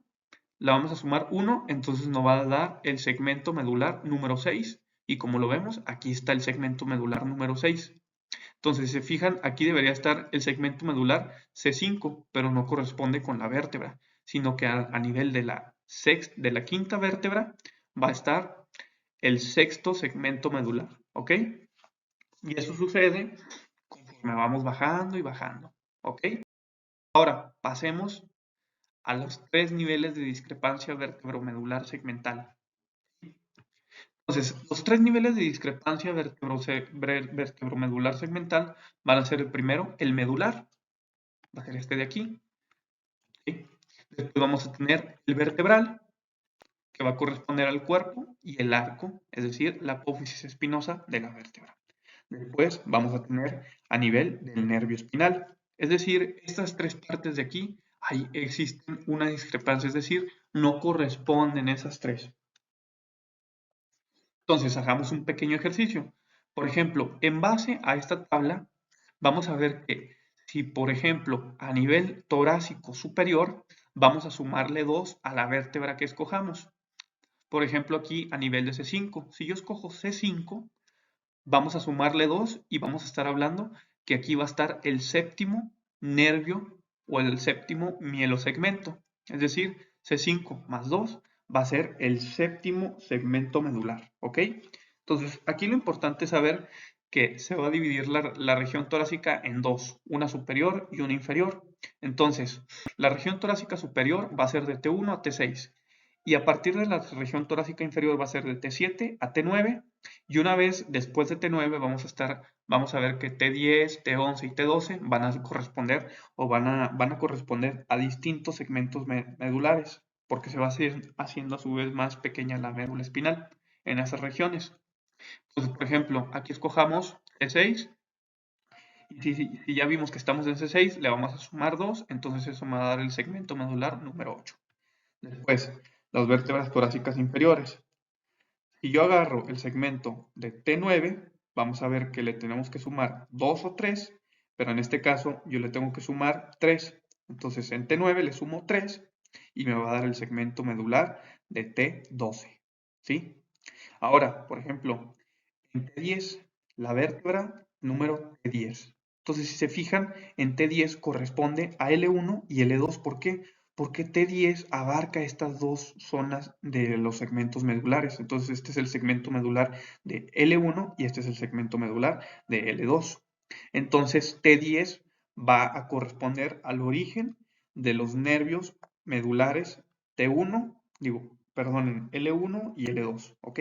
la vamos a sumar 1, entonces nos va a dar el segmento medular número 6, y como lo vemos, aquí está el segmento medular número 6. Entonces, si se fijan, aquí debería estar el segmento medular C5, pero no corresponde con la vértebra, sino que a nivel de la quinta vértebra va a estar el sexto segmento medular, ¿ok? Y eso sucede conforme vamos bajando y bajando, ¿ok? Ahora, pasemos a los 3 niveles de discrepancia vertebromedular segmental. Entonces, los 3 niveles de discrepancia vertebromedular segmental van a ser el primero, el medular, va a ser este de aquí, ¿sí? Después vamos a tener el vertebral, que va a corresponder al cuerpo, y el arco, es decir, la apófisis espinosa de la vértebra. Después vamos a tener a nivel del nervio espinal. Es decir, estas 3 partes de aquí, ahí existen una discrepancia, es decir, no corresponden esas 3. Entonces, hagamos un pequeño ejercicio. Por ejemplo, en base a esta tabla, vamos a ver que si, por ejemplo, a nivel torácico superior, vamos a sumarle 2 a la vértebra que escojamos. Por ejemplo, aquí a nivel de C5. Si yo escojo C5, vamos a sumarle 2 y vamos a estar hablando que aquí va a estar el séptimo nervio o el séptimo mielosegmento. Es decir, C5 más 2 va a ser el séptimo segmento medular, ¿ok? Entonces, aquí lo importante es saber que se va a dividir la región torácica en dos, una superior y una inferior. Entonces, la región torácica superior va a ser de T1 a T6 y a partir de la región torácica inferior va a ser de T7 a T9 y una vez después de T9 vamos a ver que T10, T11 y T12 van a corresponder o van a corresponder a distintos segmentos medulares porque se va haciendo a su vez más pequeña la médula espinal en esas regiones. Entonces, por ejemplo, aquí escojamos T6 y si ya vimos que estamos en C6, le vamos a sumar 2, entonces eso me va a dar el segmento medular número 8. Después, las vértebras torácicas inferiores. Si yo agarro el segmento de T9, vamos a ver que le tenemos que sumar 2 o 3, pero en este caso yo le tengo que sumar 3. Entonces en T9 le sumo 3 y me va a dar el segmento medular de T12. ¿Sí? Ahora, por ejemplo, en T10, la vértebra número T10. Entonces, si se fijan, en T10 corresponde a L1 y L2. ¿Por qué? Porque T10 abarca estas dos zonas de los segmentos medulares. Entonces, este es el segmento medular de L1 y este es el segmento medular de L2. Entonces, T10 va a corresponder al origen de los nervios medulares T1, perdonen, L1 y L2, ¿ok?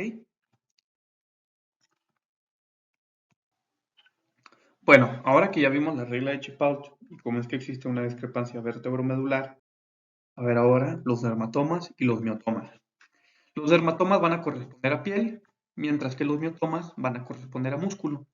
Bueno, ahora que ya vimos la regla de Chipaut y cómo es que existe una discrepancia vértebro-medular, a ver ahora los dermatomas y los miotomas. Los dermatomas van a corresponder a piel, mientras que los miotomas van a corresponder a músculo.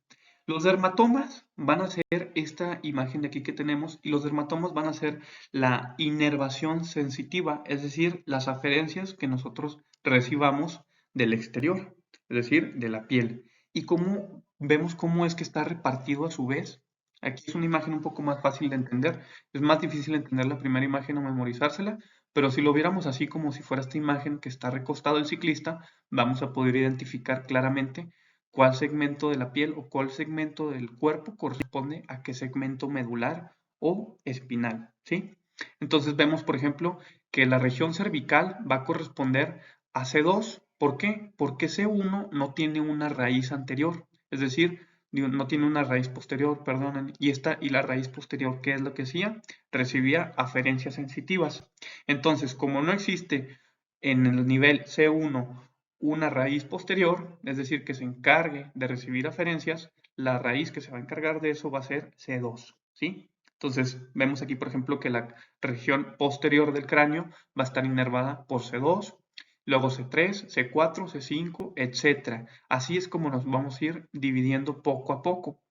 Los dermatomas van a ser esta imagen de aquí que tenemos y los dermatomas van a ser la inervación sensitiva, es decir, las aferencias que nosotros recibamos del exterior, es decir, de la piel. Y cómo vemos cómo es que está repartido a su vez. Aquí es una imagen un poco más fácil de entender. Es más difícil entender la primera imagen o memorizársela, pero si lo viéramos así como si fuera esta imagen que está recostado el ciclista, vamos a poder identificar claramente cuál segmento de la piel o cuál segmento del cuerpo corresponde a qué segmento medular o espinal, ¿sí? Entonces vemos, por ejemplo, que la región cervical va a corresponder a C2. ¿Por qué? Porque C1 no tiene una raíz anterior, es decir, no tiene una raíz posterior, perdonen, y la raíz posterior, ¿qué es lo que hacía? Recibía aferencias sensitivas. Entonces, como no existe en el nivel C1 una raíz posterior, es decir, que se encargue de recibir aferencias, la raíz que se va a encargar de eso va a ser C2, ¿sí? Entonces, vemos aquí, por ejemplo, que la región posterior del cráneo va a estar inervada por C2, luego C3, C4, C5, etc. Así es como nos vamos a ir dividiendo poco a poco.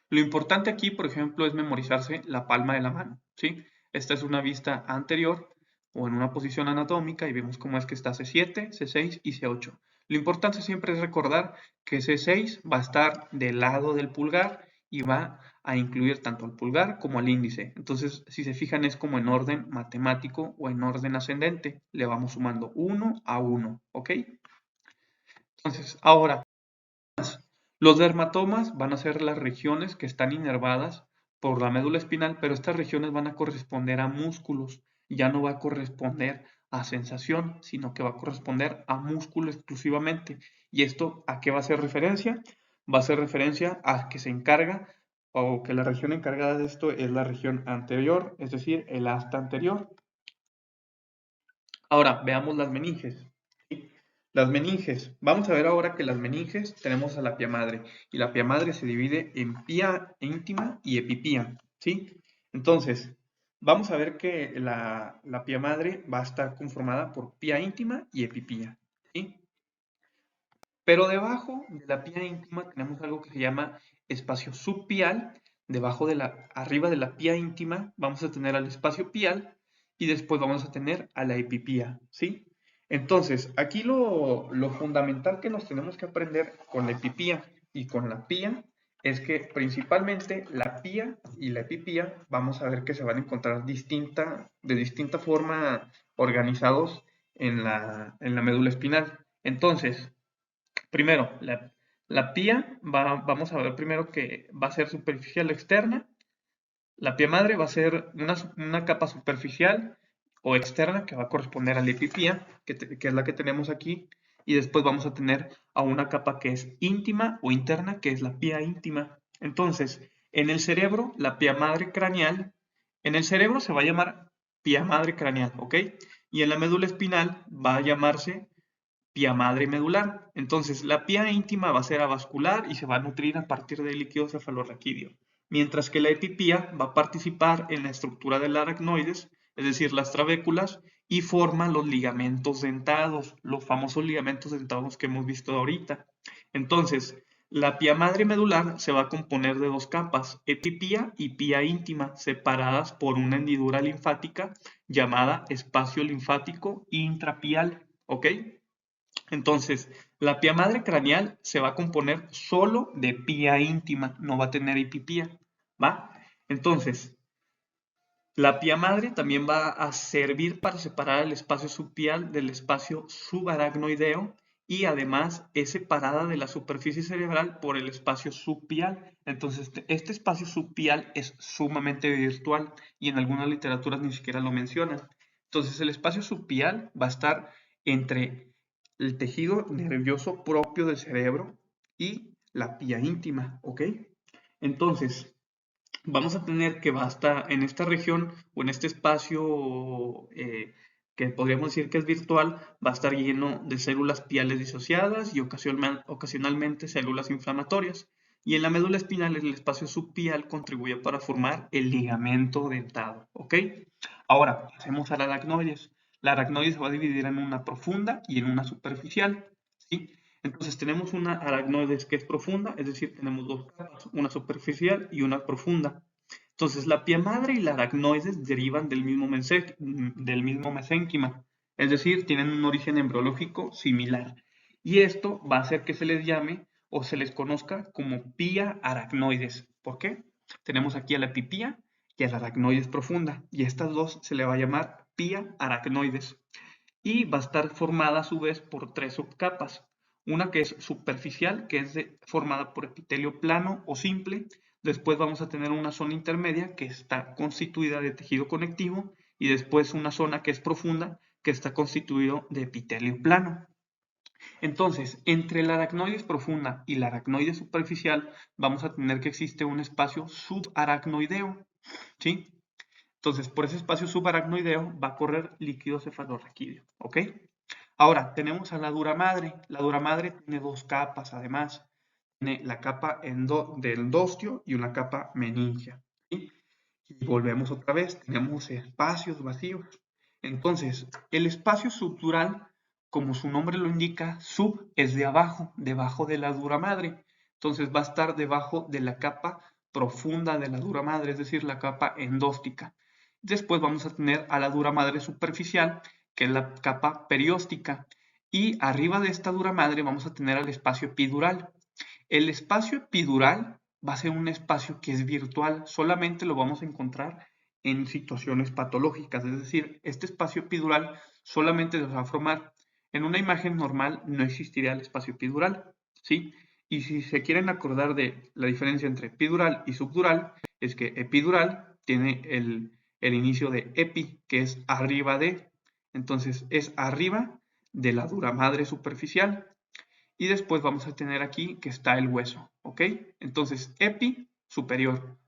Lo importante aquí, por ejemplo, es memorizarse la palma de la mano, ¿sí? Esta es una vista anterior o en una posición anatómica y vemos cómo es que está C7, C6 y C8. Lo importante siempre es recordar que C6 va a estar del lado del pulgar y va a incluir tanto al pulgar como al índice. Entonces, si se fijan, es como en orden matemático o en orden ascendente. Le vamos sumando 1 a 1, ¿ok? Entonces, ahora, los dermatomas van a ser las regiones que están inervadas por la médula espinal, pero estas regiones van a corresponder a músculos, ya no va a corresponder a sensación, sino que va a corresponder a músculo exclusivamente. ¿Y esto a qué va a hacer referencia? Va a hacer referencia a que se encarga o que la región encargada de esto es la región anterior, es decir, el asta anterior. Ahora, veamos las meninges. ¿Sí? Las meninges. Vamos a ver ahora que las meninges tenemos a la pía madre. Y la pía madre se divide en pía íntima y epipía. ¿Sí? Entonces, vamos a ver que la pía madre va a estar conformada por pía íntima y epipía. ¿Sí? Pero debajo de la pía íntima tenemos algo que se llama espacio subpial. Arriba de la pía íntima vamos a tener al espacio pial y después vamos a tener a la epipía, ¿sí? Entonces, aquí lo fundamental que nos tenemos que aprender con la epipía y con la pía es que principalmente la pía y la epipía vamos a ver que se van a encontrar de distinta forma organizados en la médula espinal. Entonces, primero, La pía, vamos a ver primero que va a ser superficial externa. La pía madre va a ser una capa superficial o externa que va a corresponder a la epipía, que es la que tenemos aquí. Y después vamos a tener a una capa que es íntima o interna, que es la pía íntima. Entonces, en el cerebro, la pía madre craneal, en el cerebro se va a llamar pía madre craneal, ¿ok? Y en la médula espinal va a llamarse pía madre medular. Entonces, la pía íntima va a ser avascular y se va a nutrir a partir del líquido cefalorraquídeo, mientras que la epipía va a participar en la estructura del aracnoides, es decir, las trabéculas, y forma los ligamentos dentados, los famosos ligamentos dentados que hemos visto ahorita. Entonces, la pía madre medular se va a componer de dos capas, epipía y pía íntima, separadas por una hendidura linfática llamada espacio linfático intrapial, ¿ok? Entonces, la pía madre craneal se va a componer solo de pía íntima, no va a tener epipía, ¿va? Entonces, la pía madre también va a servir para separar el espacio subpial del espacio subaracnoideo y además es separada de la superficie cerebral por el espacio subpial. Entonces, este espacio subpial es sumamente virtual y en algunas literaturas ni siquiera lo mencionan. Entonces, el espacio subpial va a estar entre el tejido nervioso propio del cerebro y la pía íntima, ¿ok? Entonces, vamos a tener que va a estar en esta región o en este espacio que podríamos decir que es virtual, va a estar lleno de células piales disociadas y ocasionalmente células inflamatorias. Y en la médula espinal, el espacio subpial contribuye para formar el ligamento dentado. ¿Ok? Ahora, pasemos a la aracnoides. La aracnoides se va a dividir en una profunda y en una superficial. ¿Sí? Entonces tenemos una aracnoides que es profunda, es decir, tenemos dos capas, una superficial y una profunda. Entonces la pía madre y la aracnoides derivan del mismo mesénquima, es decir, tienen un origen embriológico similar. Y esto va a hacer que se les llame o se les conozca como pía aracnoides. ¿Por qué? Tenemos aquí a la epipía y a la aracnoides profunda, y a estas dos se le va a llamar pía aracnoides y va a estar formada a su vez por tres subcapas. Una que es superficial, que es formada por epitelio plano o simple. Después vamos a tener una zona intermedia que está constituida de tejido conectivo y después una zona que es profunda que está constituido de epitelio plano. Entonces, entre la aracnoides profunda y la aracnoide superficial vamos a tener que existe un espacio subaracnoideo, ¿sí? Entonces, por ese espacio subaracnoideo va a correr líquido cefalorraquídeo, ¿ok? Ahora, tenemos a la dura madre. La dura madre tiene dos capas, además. Tiene la capa del endostio y una capa meningia, ¿sí? Y volvemos otra vez, tenemos espacios vacíos. Entonces, el espacio subdural, como su nombre lo indica, sub es de abajo, debajo de la dura madre. Entonces va a estar debajo de la capa profunda de la dura madre, es decir, la capa endóstica. Después vamos a tener a la dura madre superficial, que es la capa perióstica. Y arriba de esta dura madre vamos a tener al espacio epidural. El espacio epidural va a ser un espacio que es virtual, solamente lo vamos a encontrar en situaciones patológicas, es decir, este espacio epidural solamente se va a formar en una imagen normal, no existiría el espacio epidural, ¿sí? Y si se quieren acordar de la diferencia entre epidural y subdural, es que epidural tiene el inicio de epi, que es arriba de, entonces es arriba de la dura madre superficial, y después vamos a tener aquí que está el hueso, ¿ok? Entonces, epi, superior,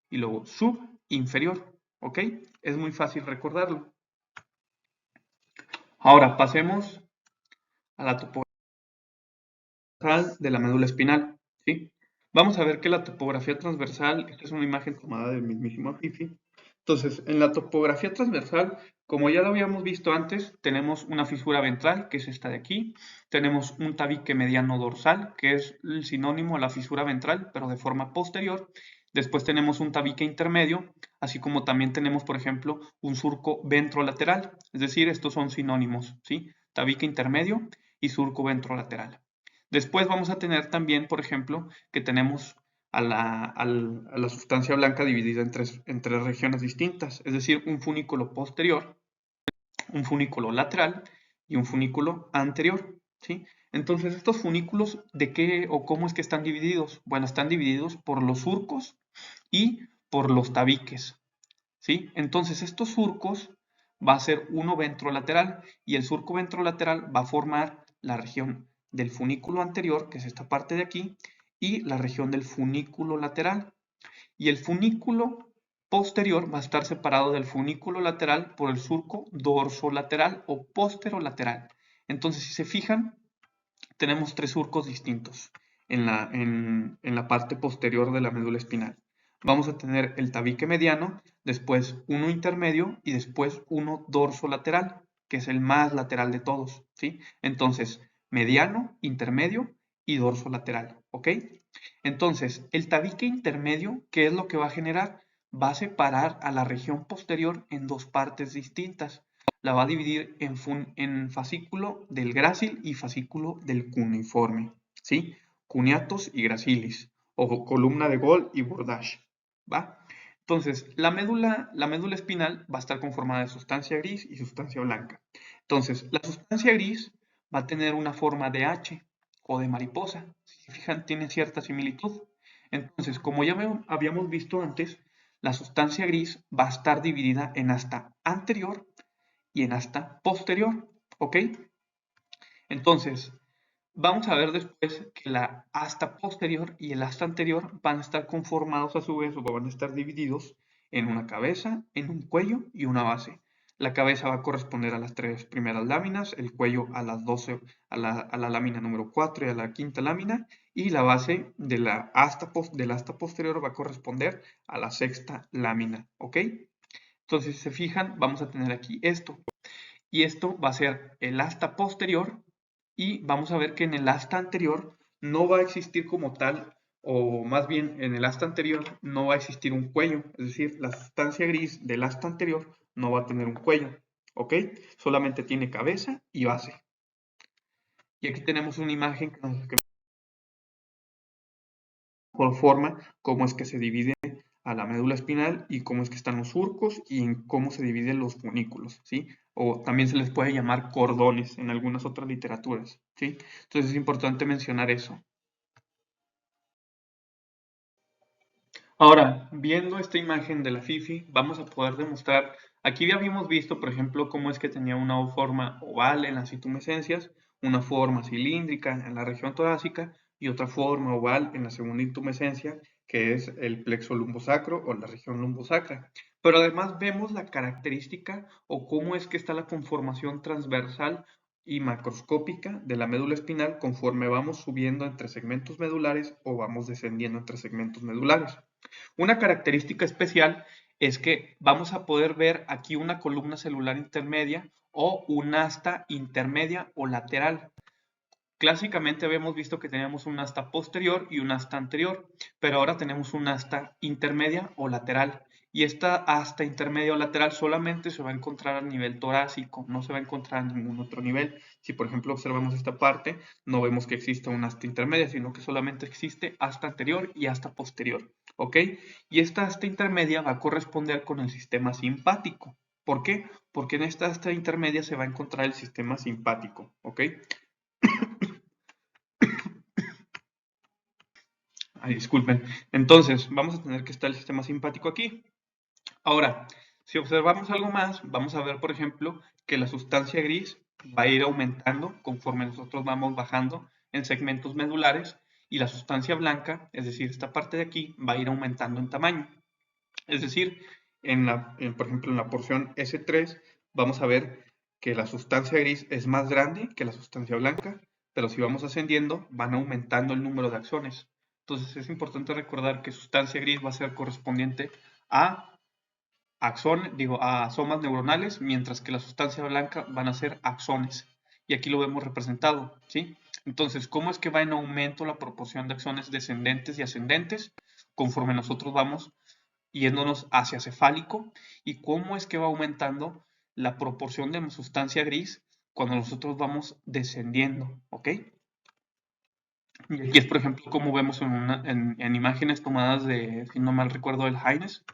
y luego sub, inferior, ¿ok? Es muy fácil recordarlo. Ahora pasemos a la topografía de la médula espinal, ¿sí? Vamos a ver que la topografía transversal, esta es una imagen tomada del mismísimo Fifi. Entonces, en la topografía transversal, como ya lo habíamos visto antes, tenemos una fisura ventral, que es esta de aquí. Tenemos un tabique mediano dorsal, que es el sinónimo a la fisura ventral, pero de forma posterior. Después tenemos un tabique intermedio, así como también tenemos, por ejemplo, un surco ventrolateral. Es decir, estos son sinónimos, ¿sí? Tabique intermedio y surco ventrolateral. Después vamos a tener también, por ejemplo, que tenemos a la sustancia blanca dividida en tres regiones distintas, es decir, un funículo posterior, un funículo lateral y un funículo anterior, ¿sí? Entonces, estos funículos, ¿de qué o cómo es que están divididos? Bueno, están divididos por los surcos y por los tabiques, ¿sí? Entonces, estos surcos va a ser uno ventrolateral y el surco ventrolateral va a formar la región del funículo anterior, que es esta parte de aquí, y la región del funículo lateral. Y el funículo posterior va a estar separado del funículo lateral por el surco dorsolateral o posterolateral. Entonces, si se fijan, tenemos tres surcos distintos en la parte posterior de la médula espinal. Vamos a tener el tabique mediano, después uno intermedio y después uno dorsolateral, que es el más lateral de todos, ¿sí? Entonces, mediano, intermedio y dorsolateral, ¿ok? Entonces, el tabique intermedio, ¿qué es lo que va a generar? Va a separar a la región posterior en dos partes distintas. La va a dividir en fascículo del grácil y fascículo del cuneiforme, ¿sí? Cuneatus y gracilis, o columna de Gol y Bordage, ¿va? Entonces, la médula espinal va a estar conformada de sustancia gris y sustancia blanca. Entonces, la sustancia gris va a tener una forma de H o de mariposa. Si se fijan, tiene cierta similitud. Entonces, como ya habíamos visto antes, la sustancia gris va a estar dividida en asta anterior y en asta posterior, ¿ok? Entonces, vamos a ver después que la asta posterior y el asta anterior van a estar conformados a su vez o van a estar divididos en una cabeza, en un cuello y una base. La cabeza va a corresponder a las tres primeras láminas, el cuello a las 12, a la lámina número 4 y a la quinta lámina, y la base del asta posterior va a corresponder a la sexta lámina, ¿ok? Entonces, si se fijan, vamos a tener aquí esto. Y esto va a ser el asta posterior y vamos a ver que en el asta anterior no va a existir como tal, o más bien en el asta anterior no va a existir un cuello, es decir, la sustancia gris del asta anterior no va a tener un cuello, ¿ok? Solamente tiene cabeza y base. Y aquí tenemos una imagen que por forma cómo es que se divide a la médula espinal y cómo es que están los surcos y en cómo se dividen los funículos, ¿sí? O también se les puede llamar cordones en algunas otras literaturas, ¿sí? Entonces es importante mencionar eso. Ahora, viendo esta imagen de la FIFI, vamos a poder demostrar, aquí ya habíamos visto, por ejemplo, cómo es que tenía una forma oval en las intumescencias, una forma cilíndrica en la región torácica y otra forma oval en la segunda intumescencia, que es el plexo lumbosacro o la región lumbosacra. Pero además vemos la característica o cómo es que está la conformación transversal y macroscópica de la médula espinal conforme vamos subiendo entre segmentos medulares o vamos descendiendo entre segmentos medulares. Una característica especial es que vamos a poder ver aquí una columna celular intermedia o un asta intermedia o lateral. Clásicamente habíamos visto que teníamos un asta posterior y un asta anterior, pero ahora tenemos un asta intermedia o lateral. Y esta asta intermedia o lateral solamente se va a encontrar a nivel torácico, no se va a encontrar a ningún otro nivel. Si por ejemplo observamos esta parte, no vemos que exista un asta intermedia, sino que solamente existe asta anterior y asta posterior, ¿ok? Y esta asta intermedia va a corresponder con el sistema simpático. ¿Por qué? Porque en esta asta intermedia se va a encontrar el sistema simpático, ¿ok? Ay, disculpen. Entonces, vamos a tener que estar el sistema simpático aquí. Ahora, si observamos algo más, vamos a ver, por ejemplo, que la sustancia gris va a ir aumentando conforme nosotros vamos bajando en segmentos medulares y la sustancia blanca, es decir, esta parte de aquí, va a ir aumentando en tamaño. Es decir, por ejemplo, en la porción S3 vamos a ver que la sustancia gris es más grande que la sustancia blanca, pero si vamos ascendiendo van aumentando el número de axones. Entonces es importante recordar que sustancia gris va a ser correspondiente a a somas neuronales, mientras que la sustancia blanca van a ser axones. Y aquí lo vemos representado, ¿sí? Entonces, ¿cómo es que va en aumento la proporción de axones descendentes y ascendentes conforme nosotros vamos yéndonos hacia cefálico y cómo es que va aumentando la proporción de sustancia gris cuando nosotros vamos descendiendo, ¿ok? Y aquí es, por ejemplo, como vemos en imágenes tomadas de, si no mal recuerdo, del Haines.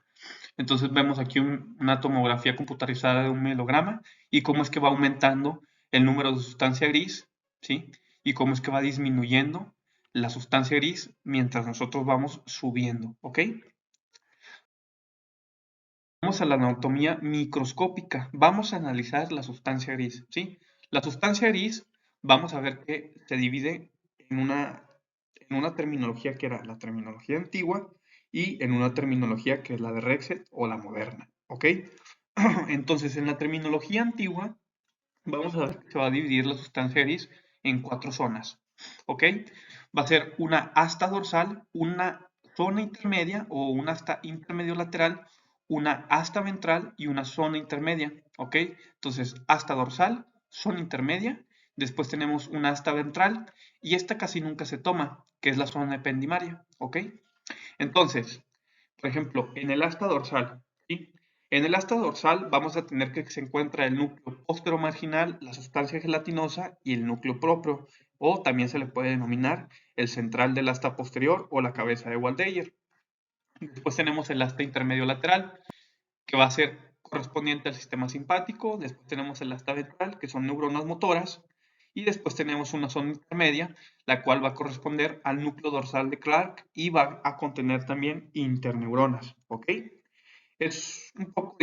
Entonces vemos aquí una tomografía computarizada de un mielograma y cómo es que va aumentando el número de sustancia gris, ¿sí? y cómo es que va disminuyendo la sustancia gris mientras nosotros vamos subiendo, ¿ok? Vamos a la anatomía microscópica. Vamos a analizar la sustancia gris, ¿sí? La sustancia gris, vamos a ver que se divide en una terminología que era la terminología antigua y en una terminología que es la de Rexet o la moderna, ¿ok? Entonces, en la terminología antigua, vamos a ver que se va a dividir la sustancia gris en 4 zonas, ¿ok? Va a ser una asta dorsal, una zona intermedia o un asta intermedio lateral, una asta ventral y una zona intermedia, ¿ok? Entonces, asta dorsal, zona intermedia, después tenemos una asta ventral y esta casi nunca se toma, que es la zona ependimaria, ¿ok? Entonces, por ejemplo, en el asta dorsal, ¿sí? En el asta dorsal vamos a tener que se encuentra el núcleo posteromarginal, la sustancia gelatinosa y el núcleo propio, o también se le puede denominar el central del asta posterior o la cabeza de Waldeyer. Después tenemos el asta intermedio lateral, que va a ser correspondiente al sistema simpático. Después tenemos el asta ventral, que son neuronas motoras. Y después tenemos una zona intermedia, la cual va a corresponder al núcleo dorsal de Clark y va a contener también interneuronas, ¿ok? Es un poco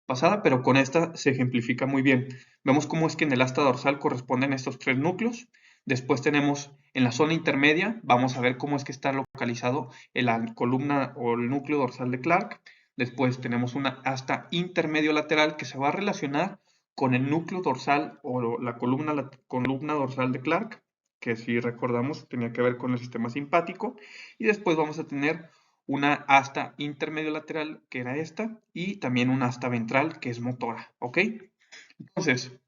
pasada, pero con esta se ejemplifica muy bien. Vemos cómo es que en el asta dorsal corresponden estos 3 núcleos. Después tenemos en la zona intermedia, vamos a ver cómo es que está localizado la columna o el núcleo dorsal de Clark. Después tenemos una asta intermedio lateral que se va a relacionar con el núcleo dorsal o la columna dorsal de Clark, que si recordamos tenía que ver con el sistema simpático. Y después vamos a tener una asta intermedio lateral, que era esta, y también una asta ventral, que es motora, ¿ok? Entonces,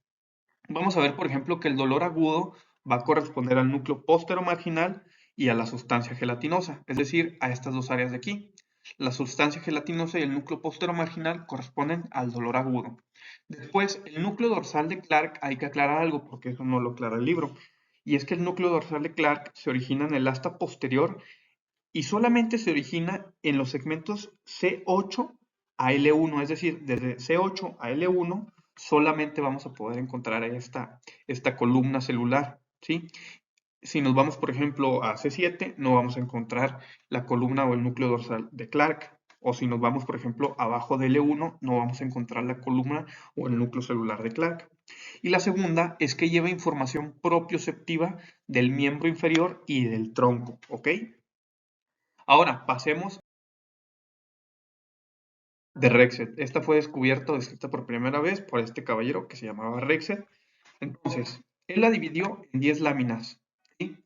vamos a ver, por ejemplo, que el dolor agudo va a corresponder al núcleo póstero-marginal y a la sustancia gelatinosa, es decir, a estas dos áreas de aquí. La sustancia gelatinosa y el núcleo póstero-marginal corresponden al dolor agudo. Después, el núcleo dorsal de Clark, hay que aclarar algo porque eso no lo aclara el libro, y es que el núcleo dorsal de Clark se origina en el asta posterior y solamente se origina en los segmentos C8 a L1, es decir, desde C8 a L1 solamente vamos a poder encontrar esta columna celular, ¿sí? Si nos vamos, por ejemplo, a C7, no vamos a encontrar la columna o el núcleo dorsal de Clark. O si nos vamos, por ejemplo, abajo de L1, no vamos a encontrar la columna o el núcleo celular de Clark. Y la segunda es que lleva información propioceptiva del miembro inferior y del tronco, ¿ok? Ahora, pasemos de Rexet. Esta fue descrita por primera vez por este caballero que se llamaba Rexet. Entonces, él la dividió en 10 láminas, ¿sí?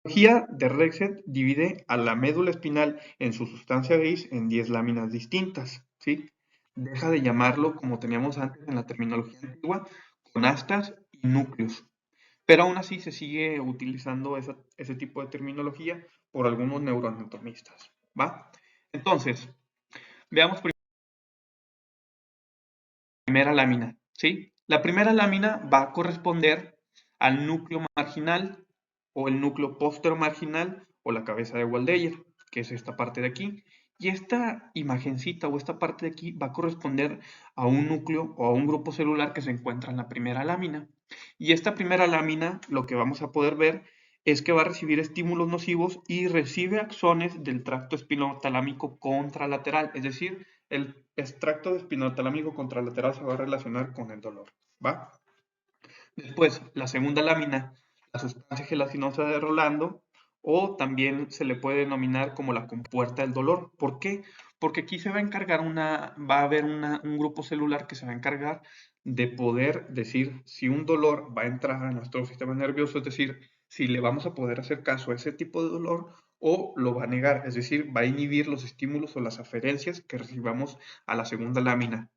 La biología de Rexet divide a la médula espinal en su sustancia gris en 10 láminas distintas, ¿sí? Deja de llamarlo como teníamos antes en la terminología antigua, con astas y núcleos. Pero aún así se sigue utilizando ese tipo de terminología por algunos neuroanatomistas, ¿va? Entonces, veamos primera lámina, ¿sí? La primera lámina va a corresponder al núcleo marginal o el núcleo póstero-marginal o la cabeza de Waldeyer, que es esta parte de aquí. Y esta imagencita o esta parte de aquí va a corresponder a un núcleo o a un grupo celular que se encuentra en la primera lámina. Y esta primera lámina, lo que vamos a poder ver es que va a recibir estímulos nocivos y recibe axones del tracto espinotalámico contralateral, es decir, el extracto espinotalámico contralateral se va a relacionar con el dolor, ¿va? Después, la segunda lámina, la sustancia gelatinosa de Rolando, o también se le puede denominar como la compuerta del dolor. ¿Por qué? Porque aquí se va a encargar va a haber un grupo celular que se va a encargar de poder decir si un dolor va a entrar a nuestro sistema nervioso, es decir, si le vamos a poder hacer caso a ese tipo de dolor o lo va a negar, es decir, va a inhibir los estímulos o las aferencias que recibamos a la segunda lámina.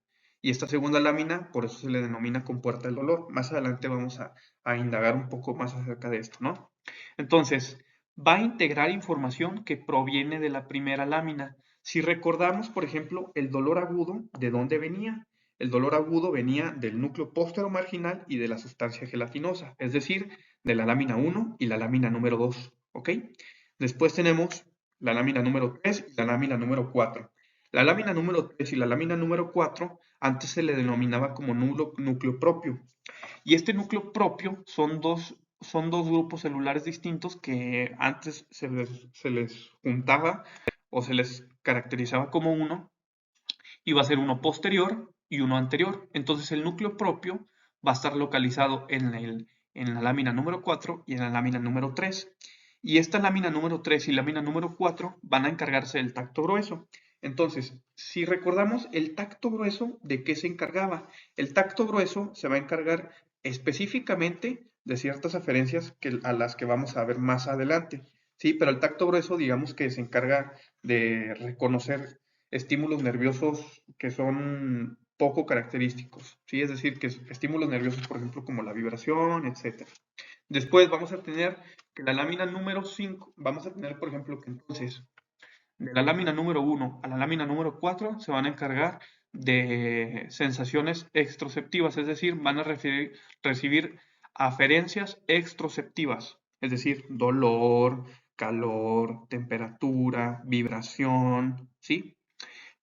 Y esta segunda lámina, por eso se le denomina compuerta del dolor. Más adelante vamos a indagar un poco más acerca de esto, ¿no? Entonces, va a integrar información que proviene de la primera lámina. Si recordamos, por ejemplo, el dolor agudo, ¿de dónde venía? El dolor agudo venía del núcleo póstero-marginal y de la sustancia gelatinosa, es decir, de la lámina 1 y la lámina número 2, ¿ok? Después tenemos la lámina número 3 y la lámina número 4. La lámina número 3 y la lámina número 4 antes se le denominaba como núcleo propio. Y este núcleo propio son dos grupos celulares distintos que antes se les juntaba o se les caracterizaba como uno, y va a ser uno posterior y uno anterior. Entonces el núcleo propio va a estar localizado en la lámina número 4 y en la lámina número 3. Y esta lámina número 3 y lámina número 4 van a encargarse del tacto grueso. Entonces, si recordamos el tacto grueso, ¿de qué se encargaba? El tacto grueso se va a encargar específicamente de ciertas aferencias a las que vamos a ver más adelante. Sí, pero el tacto grueso, digamos que se encarga de reconocer estímulos nerviosos que son poco característicos, ¿sí? Es decir, que estímulos nerviosos, por ejemplo, como la vibración, etc. Después vamos a tener que la lámina número 5, vamos a tener, por ejemplo, que entonces de la lámina número 1 a la lámina número 4 se van a encargar de sensaciones extroceptivas, es decir, van a recibir aferencias extroceptivas, es decir, dolor, calor, temperatura, vibración, ¿sí?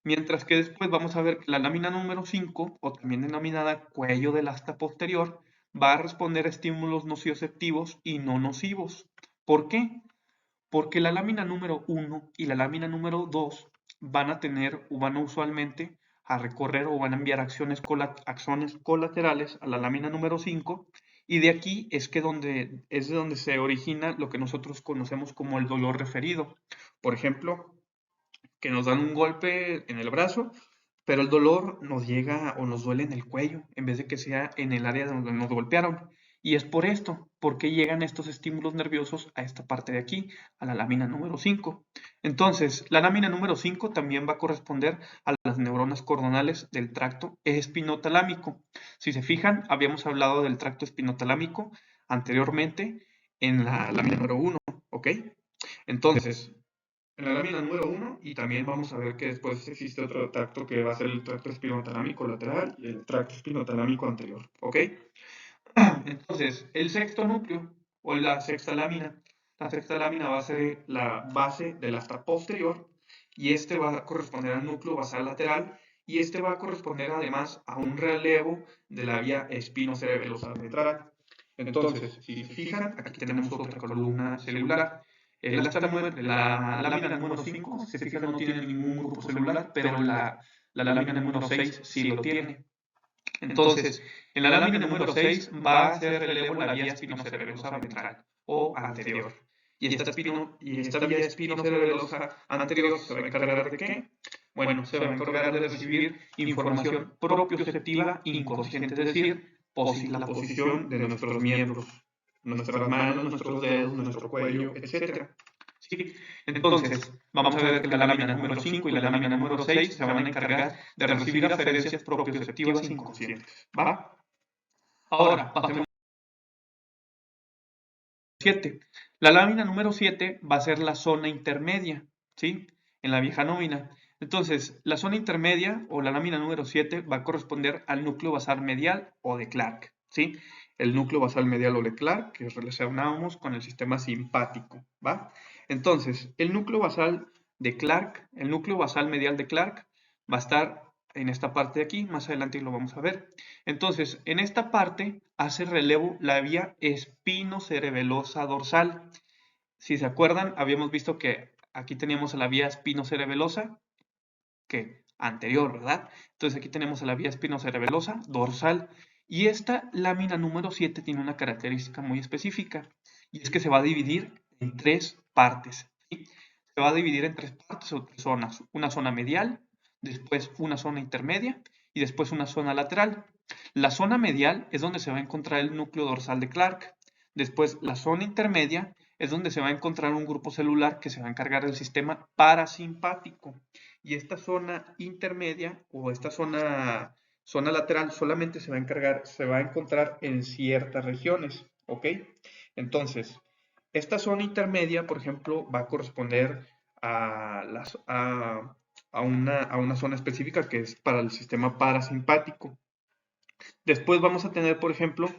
Mientras que después vamos a ver que la lámina número 5, o también denominada cuello del asta posterior, va a responder a estímulos nocioceptivos y no nocivos. ¿Por qué? Porque la lámina número 1 y la lámina número 2 van a tener o van a usualmente a recorrer o van a enviar acciones colaterales a la lámina número 5, y de aquí es de donde se origina lo que nosotros conocemos como el dolor referido. Por ejemplo, que nos dan un golpe en el brazo, pero el dolor nos llega o nos duele en el cuello, en vez de que sea en el área donde nos golpearon. Y es por esto, porque llegan estos estímulos nerviosos a esta parte de aquí, a la lámina número 5. Entonces, la lámina número 5 también va a corresponder a las neuronas cordonales del tracto espinotalámico. Si se fijan, habíamos hablado del tracto espinotalámico anteriormente en la lámina número 1, ¿ok? Entonces, en la lámina número 1, y también vamos a ver que después existe otro tracto que va a ser el tracto espinotalámico lateral y el tracto espinotalámico anterior, ¿ok? Entonces, el sexto núcleo, o la sexta lámina va a ser la base del asta posterior, y este va a corresponder al núcleo basal lateral, y este va a corresponder además a un relevo de la vía espinocerebelosa ventral. Entonces, si se fijan, aquí tenemos otra columna celular. La lámina número 5, si se fijan, no tiene ningún grupo celular, pero la lámina número 6 sí lo tiene. Entonces, en la lámina número 6 va a ser relevo la vía espinocerebelosa ventral o anterior. Y esta vía espinocerebelosa anterior se va a encargar de qué? Bueno, se va a encargar de recibir información propioceptiva inconsciente, es decir, la posición de nuestros miembros, nuestras manos, nuestros dedos, nuestro cuello, etc. ¿Sí? Entonces, vamos a ver que la lámina número 5 y la lámina número 6 se van a encargar de recibir aferencias propioceptivas inconscientes. ¿Va? Ahora, pasemos a 7. La lámina número 7 va a ser la zona intermedia, ¿sí? En la vieja nómina. Entonces, la zona intermedia o la lámina número 7 va a corresponder al núcleo basal medial o de Clark, ¿sí? El núcleo basal medial o de Clark que relacionábamos con el sistema simpático, ¿va? Entonces, el núcleo basal de Clark, el núcleo basal medial de Clark va a estar en esta parte de aquí, más adelante lo vamos a ver. Entonces, en esta parte hace relevo la vía espinocerebelosa dorsal. Si se acuerdan, habíamos visto que aquí teníamos la vía espinocerebelosa, que anterior, ¿verdad? Entonces aquí tenemos la vía espinocerebelosa dorsal. Y esta lámina número 7 tiene una característica muy específica, y es que se va a dividir en tres partes, ¿sí? Se va a dividir en tres partes o tres zonas. Una zona medial, después una zona intermedia y después una zona lateral. La zona medial es donde se va a encontrar el núcleo dorsal de Clark. Después, la zona intermedia es donde se va a encontrar un grupo celular que se va a encargar del sistema parasimpático. Y esta zona intermedia o esta zona lateral solamente se va a encontrar en ciertas regiones, ¿ok? Entonces, esta zona intermedia, por ejemplo, va a corresponder a una zona específica que es para el sistema parasimpático. Después vamos a tener, por ejemplo,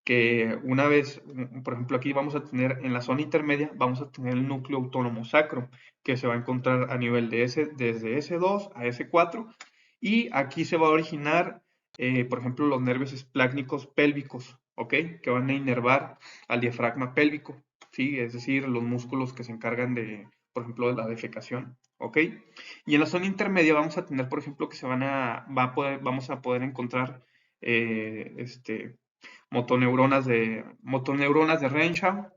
que una vez, por ejemplo, aquí vamos a tener en la zona intermedia, vamos a tener el núcleo autónomo sacro, que se va a encontrar a nivel de desde S2 a S4, y aquí se va a originar, por ejemplo, los nervios esplácnicos pélvicos, ¿ok? Que van a inervar al diafragma pélvico, ¿sí? Es decir, los músculos que se encargan de, por ejemplo, de la defecación, ¿ok? Y en la zona intermedia vamos a tener, por ejemplo, que vamos a poder encontrar motoneuronas de Renshaw,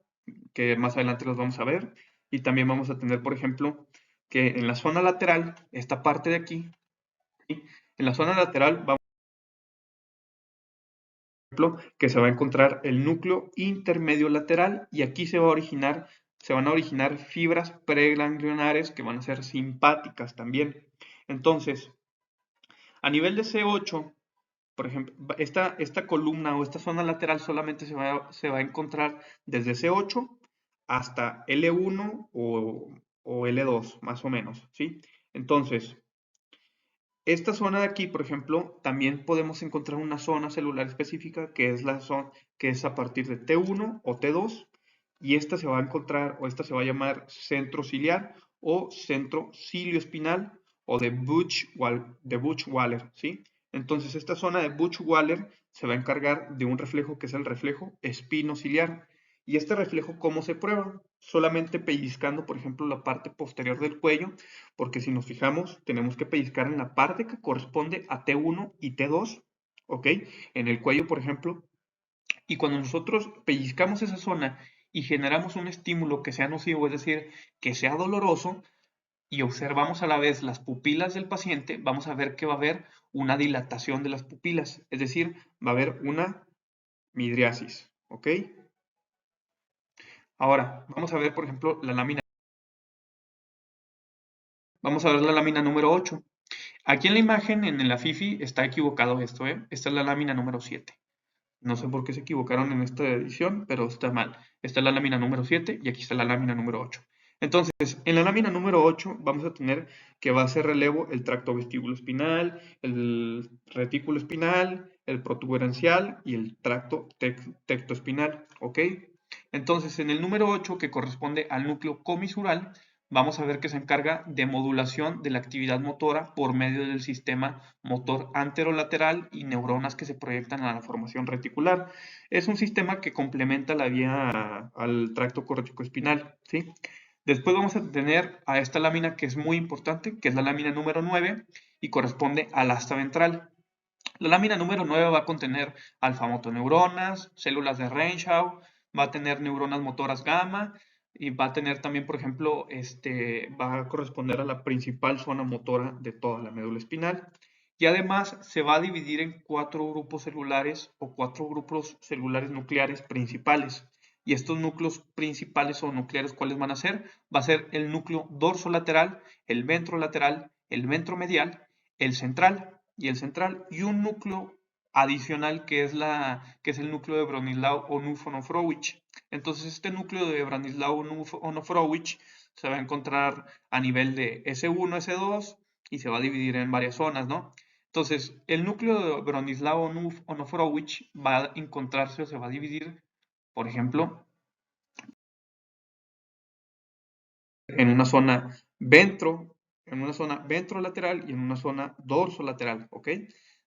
que más adelante los vamos a ver. Y también vamos a tener, por ejemplo, que en la zona lateral, esta parte de aquí, ¿sí? En la zona lateral vamos a ver que se va a encontrar el núcleo intermedio lateral y aquí se van a originar fibras preganglionares que van a ser simpáticas también. Entonces, a nivel de C8, por ejemplo, esta columna o esta zona lateral solamente se va a encontrar desde C8 hasta L1 o L2, más o menos, ¿sí? Entonces, esta zona de aquí, por ejemplo, también podemos encontrar una zona celular específica que es la zona que es a partir de T1 o T2 y esta se va a encontrar o esta se va a llamar centro ciliar o centro cilioespinal o de Buchwald-Waller, ¿sí? Entonces esta zona de Buchwald-Waller se va a encargar de un reflejo que es el reflejo espino-ciliar. ¿Y este reflejo cómo se prueba? Solamente pellizcando, por ejemplo, la parte posterior del cuello, porque si nos fijamos, tenemos que pellizcar en la parte que corresponde a T1 y T2, ¿ok? En el cuello, por ejemplo, y cuando nosotros pellizcamos esa zona y generamos un estímulo que sea nocivo, es decir, que sea doloroso, y observamos a la vez las pupilas del paciente, vamos a ver que va a haber una dilatación de las pupilas, es decir, va a haber una midriasis, ¿ok? Ahora, vamos a ver, por ejemplo, la lámina. Vamos a ver la lámina número 8. Aquí en la imagen, en la FIFI, está equivocado esto, ¿eh? Esta es la lámina número 7. No sé por qué se equivocaron en esta edición, pero está mal. Esta es la lámina número 7 y aquí está la lámina número 8. Entonces, en la lámina número 8 vamos a tener que va a hacer relevo el tracto vestíbulo espinal, el retículo espinal, el protuberancial y el tracto tectoespinal, ¿ok? Entonces, en el número 8, que corresponde al núcleo comisural, vamos a ver que se encarga de modulación de la actividad motora por medio del sistema motor anterolateral y neuronas que se proyectan a la formación reticular. Es un sistema que complementa la vía al tracto corticoespinal, ¿sí? Después vamos a tener a esta lámina que es muy importante, que es la lámina número 9 y corresponde al asta ventral. La lámina número 9 va a contener alfa-motoneuronas, células de Renshaw, va a tener neuronas motoras gamma y va a tener también, por ejemplo, va a corresponder a la principal zona motora de toda la médula espinal. Y además se va a dividir en 4 grupos celulares o 4 grupos celulares nucleares principales. Y estos núcleos principales o nucleares, ¿cuáles van a ser? Va a ser el núcleo dorsolateral, el ventrolateral, el ventromedial, el central y un núcleo adicional que es el núcleo de Bronislaw-Onuf-Onofrovich. Entonces este núcleo de Bronislaw-Onofrovich se va a encontrar a nivel de S1, S2 y se va a dividir en varias zonas, ¿no? Entonces el núcleo de Bronislaw-Onofrovich va a encontrarse o se va a dividir, por ejemplo, en una zona en una zona ventrolateral y en una zona dorsolateral, ¿ok?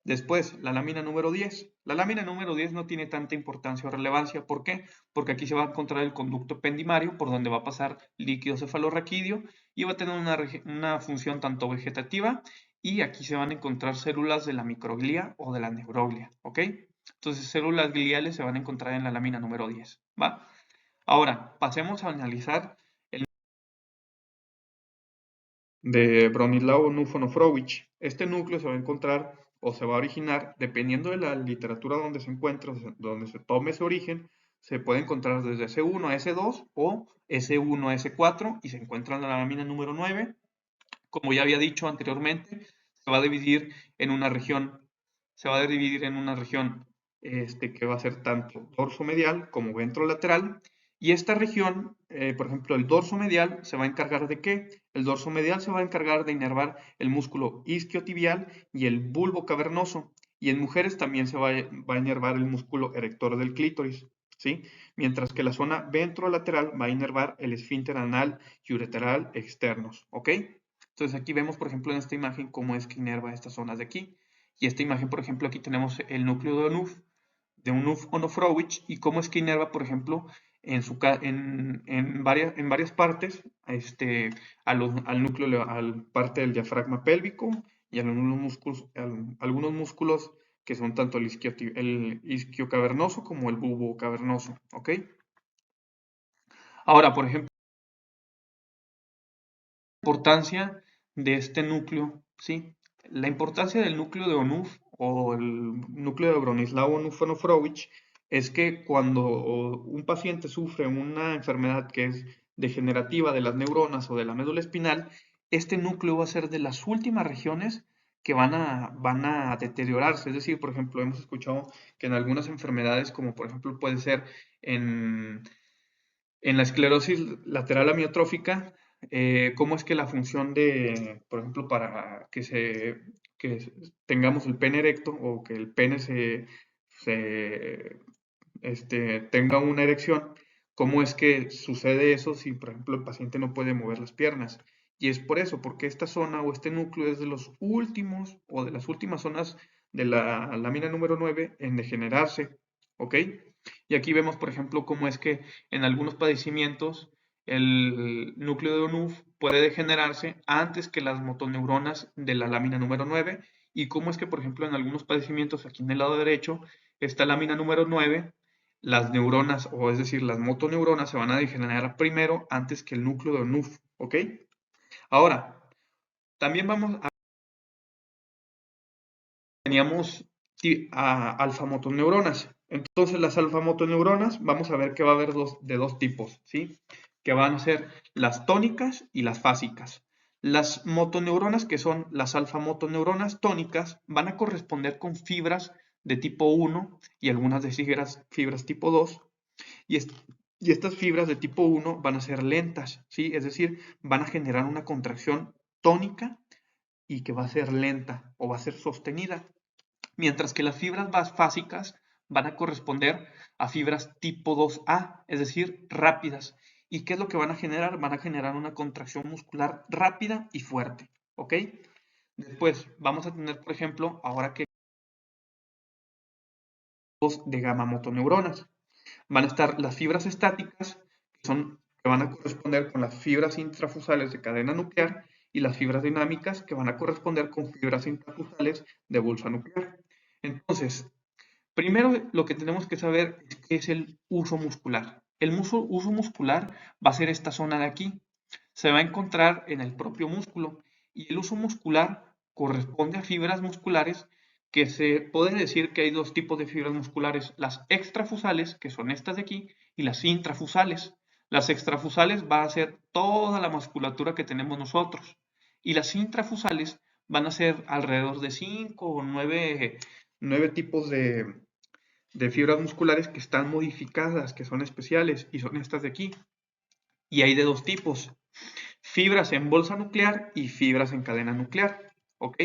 Después, la lámina número 10. La lámina número 10 no tiene tanta importancia o relevancia. ¿Por qué? Porque aquí se va a encontrar el conducto ependimario por donde va a pasar líquido cefalorraquídeo y va a tener una función tanto vegetativa y aquí se van a encontrar células de la microglia o de la neuroglia, ¿ok? Entonces, células gliales se van a encontrar en la lámina número 10, ¿va? Ahora, pasemos a analizar de Bronislaw Onuf-Onofrovich. Este núcleo se va a encontrar o se va a originar, dependiendo de la literatura donde se encuentre, donde se tome su origen, se puede encontrar desde S1 a S2 o S1 a S4 y se encuentra en la lámina número 9. Como ya había dicho anteriormente, se va a dividir en una región, se va a dividir en una región que va a ser tanto dorso medial como ventrolateral. Y esta región, por ejemplo, el dorso medial se va a encargar de ¿qué? El dorso medial se va a encargar de inervar el músculo isquiotibial y el bulbo cavernoso. Y en mujeres también se va a inervar el músculo erector del clítoris, ¿sí? Mientras que la zona ventrolateral va a inervar el esfínter anal y ureteral externos, ¿ok? Entonces aquí vemos, por ejemplo, en esta imagen cómo es que inerva estas zonas de aquí. Y esta imagen, por ejemplo, aquí tenemos el núcleo de Onuf Onofrovich, y cómo es que inerva, por ejemplo, en varias partes al núcleo, al parte del diafragma pélvico y algunos músculos que son tanto el isquiocavernoso como el bubocavernoso, ¿ok? Ahora, por ejemplo, la importancia de este núcleo, ¿sí? La importancia del núcleo de Onuf o el núcleo de Bronislaw Onuf Onofrovich es que cuando un paciente sufre una enfermedad que es degenerativa de las neuronas o de la médula espinal, este núcleo va a ser de las últimas regiones que van a deteriorarse. Es decir, por ejemplo, hemos escuchado que en algunas enfermedades, como por ejemplo puede ser en en la esclerosis lateral amiotrófica, ¿cómo es que la función de, por ejemplo, para que tengamos el pene erecto o que el pene se tenga una erección, cómo es que sucede eso si, por ejemplo, el paciente no puede mover las piernas? Y es por eso, porque esta zona o este núcleo es de los últimos o de las últimas zonas de la lámina número 9 en degenerarse, ¿ok? Y aquí vemos, por ejemplo, cómo es que en algunos padecimientos el núcleo de Onuf puede degenerarse antes que las motoneuronas de la lámina número 9 y cómo es que, por ejemplo, en algunos padecimientos aquí en el lado derecho, esta lámina número 9, las neuronas, o es decir, las motoneuronas se van a degenerar primero antes que el núcleo de Onuf, ¿ok? Ahora, también vamos a teníamos alfa-motoneuronas. Entonces, las alfa-motoneuronas, vamos a ver que va a haber de dos tipos, ¿sí? Que van a ser las tónicas y las fásicas. Las motoneuronas, que son las alfa-motoneuronas tónicas, van a corresponder con fibras de tipo 1 y algunas de fibras tipo 2. Y, y estas fibras de tipo 1 van a ser lentas, ¿sí? Es decir, van a generar una contracción tónica y que va a ser lenta o va a ser sostenida, mientras que las fibras básicas van a corresponder a fibras tipo 2A, es decir, rápidas. ¿Y qué es lo que van a generar? Van a generar una contracción muscular rápida y fuerte, ¿ok? Después vamos a tener, por ejemplo, ahora que de gamma motoneuronas. Van a estar las fibras estáticas, que van a corresponder con las fibras intrafusales de cadena nuclear, y las fibras dinámicas, que van a corresponder con fibras intrafusales de bolsa nuclear. Entonces, primero lo que tenemos que saber es qué es el uso muscular. El uso muscular va a ser esta zona de aquí. Se va a encontrar en el propio músculo, y el uso muscular corresponde a fibras musculares que se puede decir que hay dos tipos de fibras musculares: las extrafusales, que son estas de aquí, y las intrafusales. Las extrafusales va a ser toda la musculatura que tenemos nosotros, y las intrafusales van a ser alrededor de 5 o 9 tipos de fibras musculares que están modificadas, que son especiales, y son estas de aquí. Y hay de dos tipos: fibras en bolsa nuclear y fibras en cadena nuclear, ¿ok?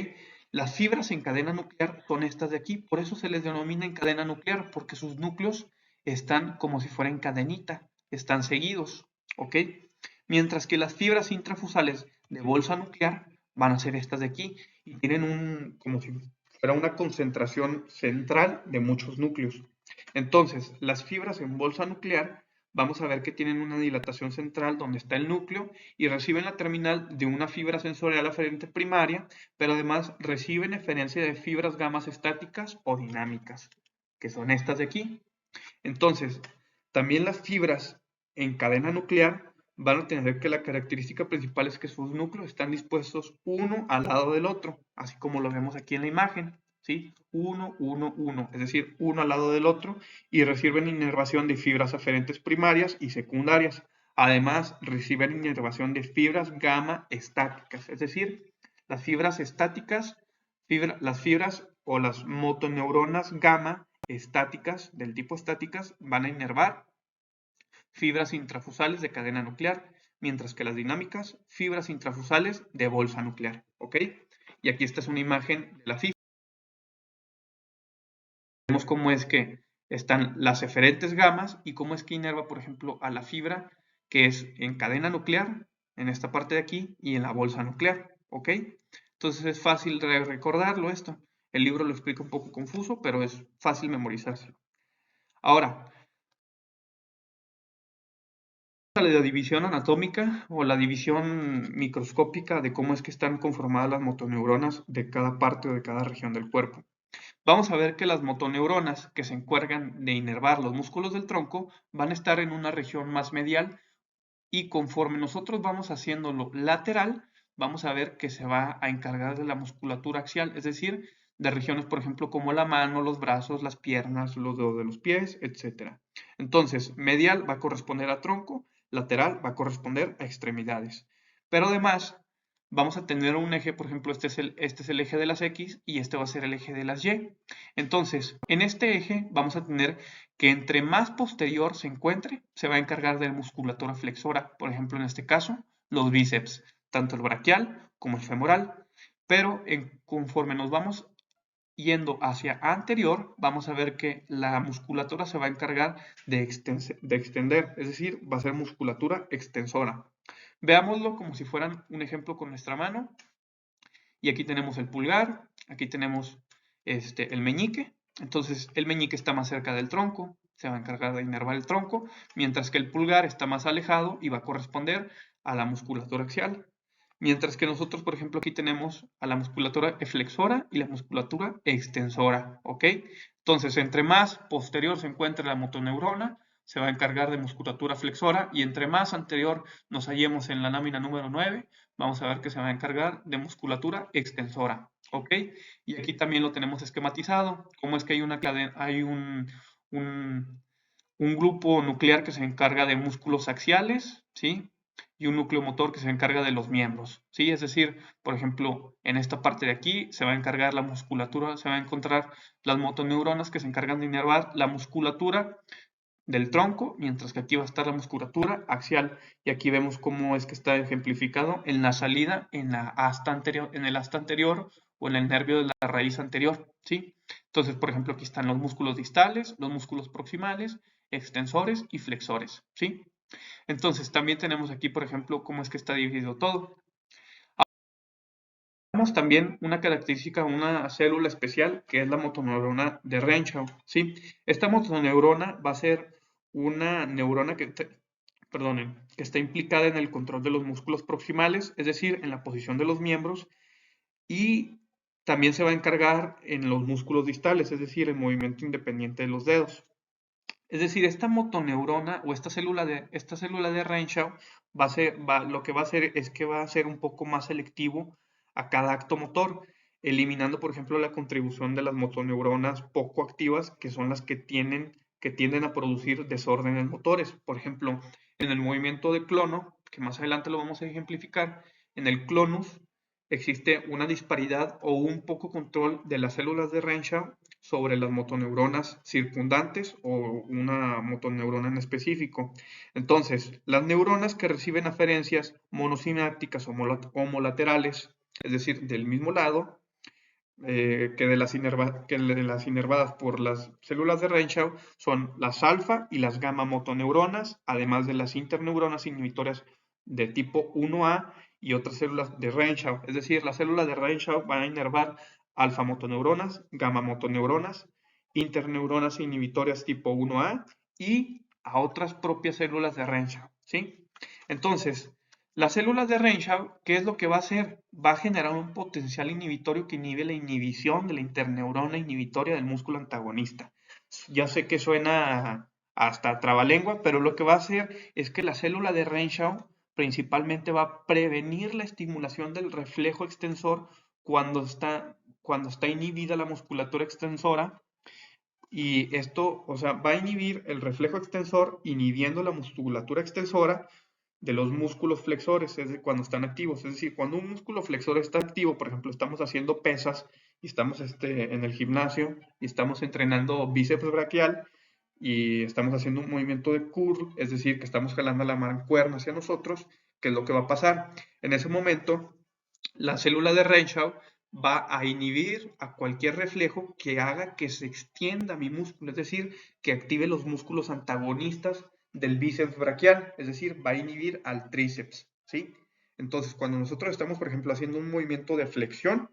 Las fibras en cadena nuclear son estas de aquí, por eso se les denomina en cadena nuclear, porque sus núcleos están como si fueran cadenita, están seguidos, ¿ok? Mientras que las fibras intrafusales de bolsa nuclear van a ser estas de aquí y tienen como si fuera una concentración central de muchos núcleos. Entonces, las fibras en bolsa nuclear, vamos a ver que tienen una dilatación central donde está el núcleo y reciben la terminal de una fibra sensorial aferente primaria, pero además reciben eferencia de fibras gamas estáticas o dinámicas, que son estas de aquí. Entonces, también las fibras en cadena nuclear van a tener que la característica principal es que sus núcleos están dispuestos uno al lado del otro, así como lo vemos aquí en la imagen, ¿sí? Uno, uno, uno, es decir, uno al lado del otro, y reciben inervación de fibras aferentes primarias y secundarias. Además, reciben inervación de fibras gamma estáticas, es decir, las fibras estáticas, las fibras o las motoneuronas gamma estáticas, del tipo estáticas, van a inervar fibras intrafusales de cadena nuclear, mientras que las dinámicas, fibras intrafusales de bolsa nuclear, ¿ok? Y aquí esta es una imagen de la fibra. vemos cómo es que están las eferentes gamas y cómo es que inerva, por ejemplo, a la fibra que es en cadena nuclear, en esta parte de aquí, y en la bolsa nuclear, ¿ok? Entonces es fácil recordarlo esto. El libro lo explica un poco confuso, pero es fácil memorizárselo. Ahora, la división anatómica o la división microscópica de cómo es que están conformadas las motoneuronas de cada parte o de cada región del cuerpo. Vamos a ver que las motoneuronas que se encargan de inervar los músculos del tronco van a estar en una región más medial y conforme nosotros vamos haciéndolo lateral, vamos a ver que se va a encargar de la musculatura axial, es decir, de regiones, por ejemplo, como la mano, los brazos, las piernas, los dedos de los pies, etc. Entonces, medial va a corresponder a tronco, lateral va a corresponder a extremidades. Pero además, vamos a tener un eje, por ejemplo, este es el eje de las X y este va a ser el eje de las Y. Entonces, en este eje vamos a tener que entre más posterior se encuentre, se va a encargar de la musculatura flexora, por ejemplo, en este caso, los bíceps, tanto el braquial como el femoral. Pero conforme nos vamos yendo hacia anterior, vamos a ver que la musculatura se va a encargar de extender, es decir, va a ser musculatura extensora. Veámoslo como si fueran un ejemplo con nuestra mano. Y aquí tenemos el pulgar, aquí tenemos el meñique. Entonces el meñique está más cerca del tronco, se va a encargar de inervar el tronco, mientras que el pulgar está más alejado y va a corresponder a la musculatura axial. Mientras que nosotros, por ejemplo, aquí tenemos a la musculatura flexora y la musculatura extensora, ¿ok? Entonces, entre más posterior se encuentre la motoneurona, se va a encargar de musculatura flexora y entre más anterior nos hallemos en la lámina número 9, vamos a ver que se va a encargar de musculatura extensora, ¿ok? Y aquí también lo tenemos esquematizado, cómo es que hay un grupo nuclear que se encarga de músculos axiales, ¿sí? Y un núcleo motor que se encarga de los miembros, ¿sí? Es decir, por ejemplo, en esta parte de aquí se va a encargar la musculatura, se va a encontrar las motoneuronas que se encargan de inervar la musculatura del tronco, mientras que aquí va a estar la musculatura axial. Y aquí vemos cómo es que está ejemplificado en la salida en la asta anterior, en el asta anterior o en el nervio de la raíz anterior, ¿sí? Entonces, por ejemplo, aquí están los músculos distales, los músculos proximales, extensores y flexores, ¿sí? Entonces, también tenemos aquí, por ejemplo, cómo es que está dividido todo. Tenemos también una característica, una célula especial, que es la motoneurona de Renshaw, ¿sí? Esta motoneurona va a ser una neurona perdonen, que está implicada en el control de los músculos proximales, es decir, en la posición de los miembros, y también se va a encargar en los músculos distales, es decir, el movimiento independiente de los dedos. Es decir, esta motoneurona o esta célula de Renshaw lo que va a hacer es que va a ser un poco más selectivo a cada acto motor, eliminando, por ejemplo, la contribución de las motoneuronas poco activas, que son las que tienden a producir desórdenes motores. Por ejemplo, en el movimiento de clono, que más adelante lo vamos a ejemplificar, en el clonus existe una disparidad o un poco control de las células de Renshaw sobre las motoneuronas circundantes o una motoneurona en específico. Entonces, las neuronas que reciben aferencias monosinápticas o homolaterales, es decir, del mismo lado, que de las inervadas por las células de Renshaw, son las alfa y las gamma motoneuronas, además de las interneuronas inhibitorias de tipo 1A y otras células de Renshaw. Es decir, las células de Renshaw van a inervar alfa motoneuronas, gamma motoneuronas, interneuronas inhibitorias tipo 1A y a otras propias células de Renshaw, ¿sí? Entonces, las células de Renshaw, ¿qué es lo que va a hacer? Va a generar un potencial inhibitorio que inhibe la inhibición de la interneurona inhibitoria del músculo antagonista. Ya sé que suena hasta trabalengua, pero lo que va a hacer es que la célula de Renshaw principalmente va a prevenir la estimulación del reflejo extensor cuando está inhibida la musculatura extensora, y esto, o sea, va a inhibir el reflejo extensor inhibiendo la musculatura extensora de los músculos flexores, es decir, cuando están activos. Es decir, cuando un músculo flexor está activo, por ejemplo, estamos haciendo pesas y estamos en el gimnasio y estamos entrenando bíceps braquial y estamos haciendo un movimiento de curl, es decir, que estamos jalando la mancuerna hacia nosotros, ¿qué es lo que va a pasar? En ese momento, la célula de Renshaw va a inhibir a cualquier reflejo que haga que se extienda mi músculo, es decir, que active los músculos antagonistas del bíceps braquial, es decir, va a inhibir al tríceps, ¿sí? Entonces, cuando nosotros estamos, por ejemplo, haciendo un movimiento de flexión,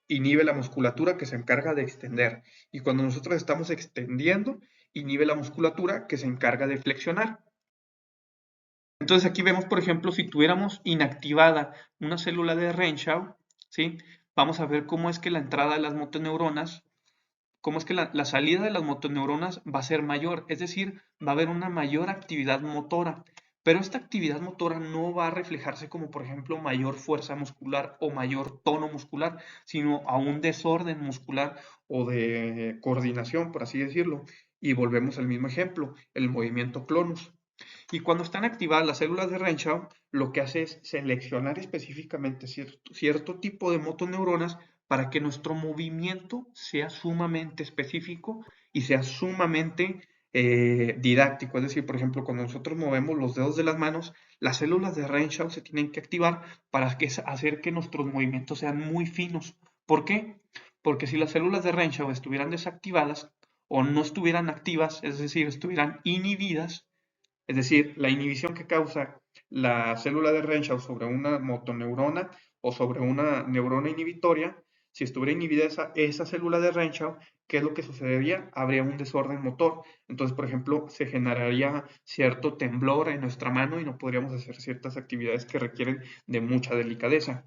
inhibe la musculatura que se encarga de extender. Y cuando nosotros estamos extendiendo, inhibe la musculatura que se encarga de flexionar. Entonces aquí vemos, por ejemplo, si tuviéramos inactivada una célula de Renshaw, ¿sí? Vamos a ver cómo es que la entrada de las motoneuronas, cómo es que la salida de las motoneuronas va a ser mayor, es decir, va a haber una mayor actividad motora. Pero esta actividad motora no va a reflejarse como, por ejemplo, mayor fuerza muscular o mayor tono muscular, sino a un desorden muscular o de coordinación, por así decirlo. Y volvemos al mismo ejemplo, el movimiento clonus. Y cuando están activadas las células de Renshaw, lo que hace es seleccionar específicamente cierto tipo de motoneuronas para que nuestro movimiento sea sumamente específico y sea sumamente didáctico. Es decir, por ejemplo, cuando nosotros movemos los dedos de las manos, las células de Renshaw se tienen que activar para hacer que nuestros movimientos sean muy finos. ¿Por qué? Porque si las células de Renshaw estuvieran desactivadas o no estuvieran activas, es decir, estuvieran inhibidas, es decir, la inhibición que causa la célula de Renshaw sobre una motoneurona o sobre una neurona inhibitoria, si estuviera inhibida esa célula de Renshaw, ¿qué es lo que sucedería? Habría un desorden motor. Entonces, por ejemplo, se generaría cierto temblor en nuestra mano y no podríamos hacer ciertas actividades que requieren de mucha delicadeza.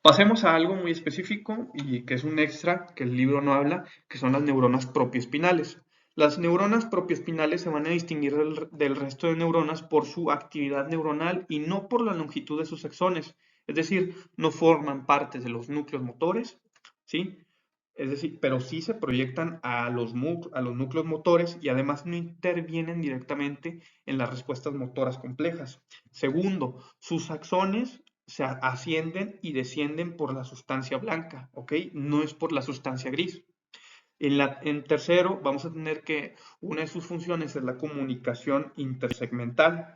Pasemos a algo muy específico y que es un extra que el libro no habla, que son las neuronas propioespinales. Las neuronas propioespinales se van a distinguir del resto de neuronas por su actividad neuronal y no por la longitud de sus axones. Es decir, no forman parte de los núcleos motores, ¿sí? Es decir, pero sí se proyectan a los núcleos motores y además no intervienen directamente en las respuestas motoras complejas. Segundo, sus axones se ascienden y descienden por la sustancia blanca, ¿ok? No es por la sustancia gris. En tercero, vamos a tener que una de sus funciones es la comunicación intersegmental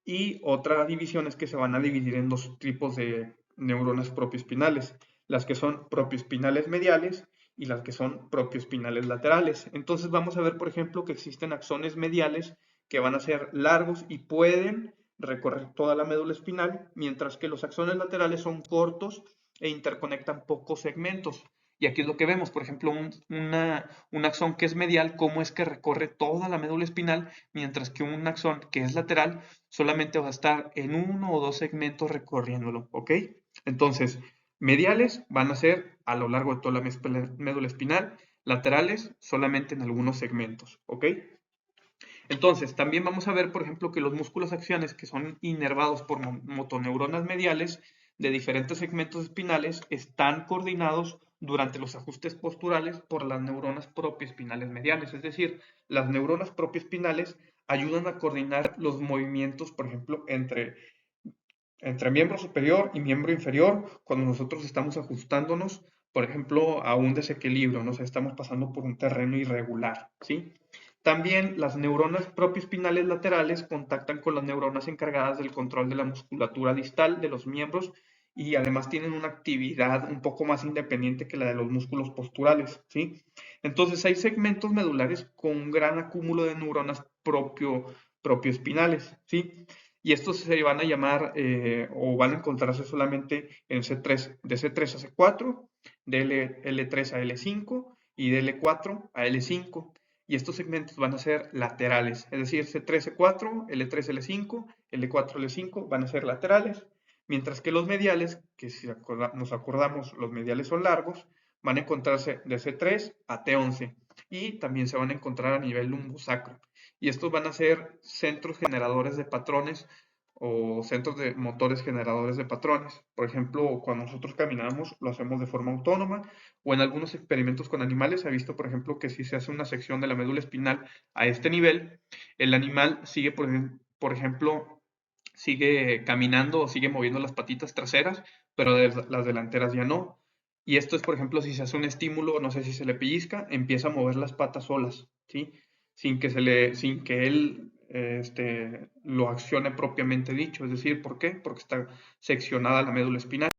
y otra división es que se van a dividir en dos tipos de neuronas propioespinales, las que son propioespinales mediales y las que son propioespinales laterales. Entonces vamos a ver, por ejemplo, que existen axones mediales que van a ser largos y pueden recorrer toda la médula espinal, mientras que los axones laterales son cortos e interconectan pocos segmentos. Y aquí es lo que vemos, por ejemplo, un axón que es medial, cómo es que recorre toda la médula espinal, mientras que un axón que es lateral solamente va a estar en uno o dos segmentos recorriéndolo, ¿ok? Entonces, mediales van a ser a lo largo de toda la médula espinal, laterales solamente en algunos segmentos, ¿ok? Entonces, también vamos a ver, por ejemplo, que los músculos acciones que son inervados por motoneuronas mediales de diferentes segmentos espinales están coordinados durante los ajustes posturales por las neuronas propioespinales mediales. Es decir, las neuronas propioespinales ayudan a coordinar los movimientos, por ejemplo, entre miembro superior y miembro inferior cuando nosotros estamos ajustándonos, por ejemplo, a un desequilibrio, no sé, estamos pasando por un terreno irregular, ¿sí? También las neuronas propioespinales laterales contactan con las neuronas encargadas del control de la musculatura distal de los miembros y además tienen una actividad un poco más independiente que la de los músculos posturales, ¿sí? Entonces hay segmentos medulares con un gran acúmulo de neuronas propioespinales, ¿sí? Y estos se van a llamar o van a encontrarse solamente en C3, de C3 a C4, de L3 a L5 y de L4 a L5. Y estos segmentos van a ser laterales, es decir, C3, C4, L3, L5, L4, L5 van a ser laterales, mientras que los mediales, que si nos acordamos, los mediales son largos, van a encontrarse de C3 a T11 y también se van a encontrar a nivel lumbosacro. Y estos van a ser centros generadores de patrones o centros de motores generadores de patrones. Por ejemplo, cuando nosotros caminamos, lo hacemos de forma autónoma o en algunos experimentos con animales se ha visto, por ejemplo, que si se hace una sección de la médula espinal a este nivel, el animal sigue, por ejemplo, sigue caminando o sigue moviendo las patitas traseras, pero las delanteras ya no. Y esto es, por ejemplo, si se hace un estímulo, no sé si se le pellizca, empieza a mover las patas solas, ¿sí? Sin que él lo accione propiamente dicho. Es decir, ¿por qué? Porque está seccionada la médula espinal.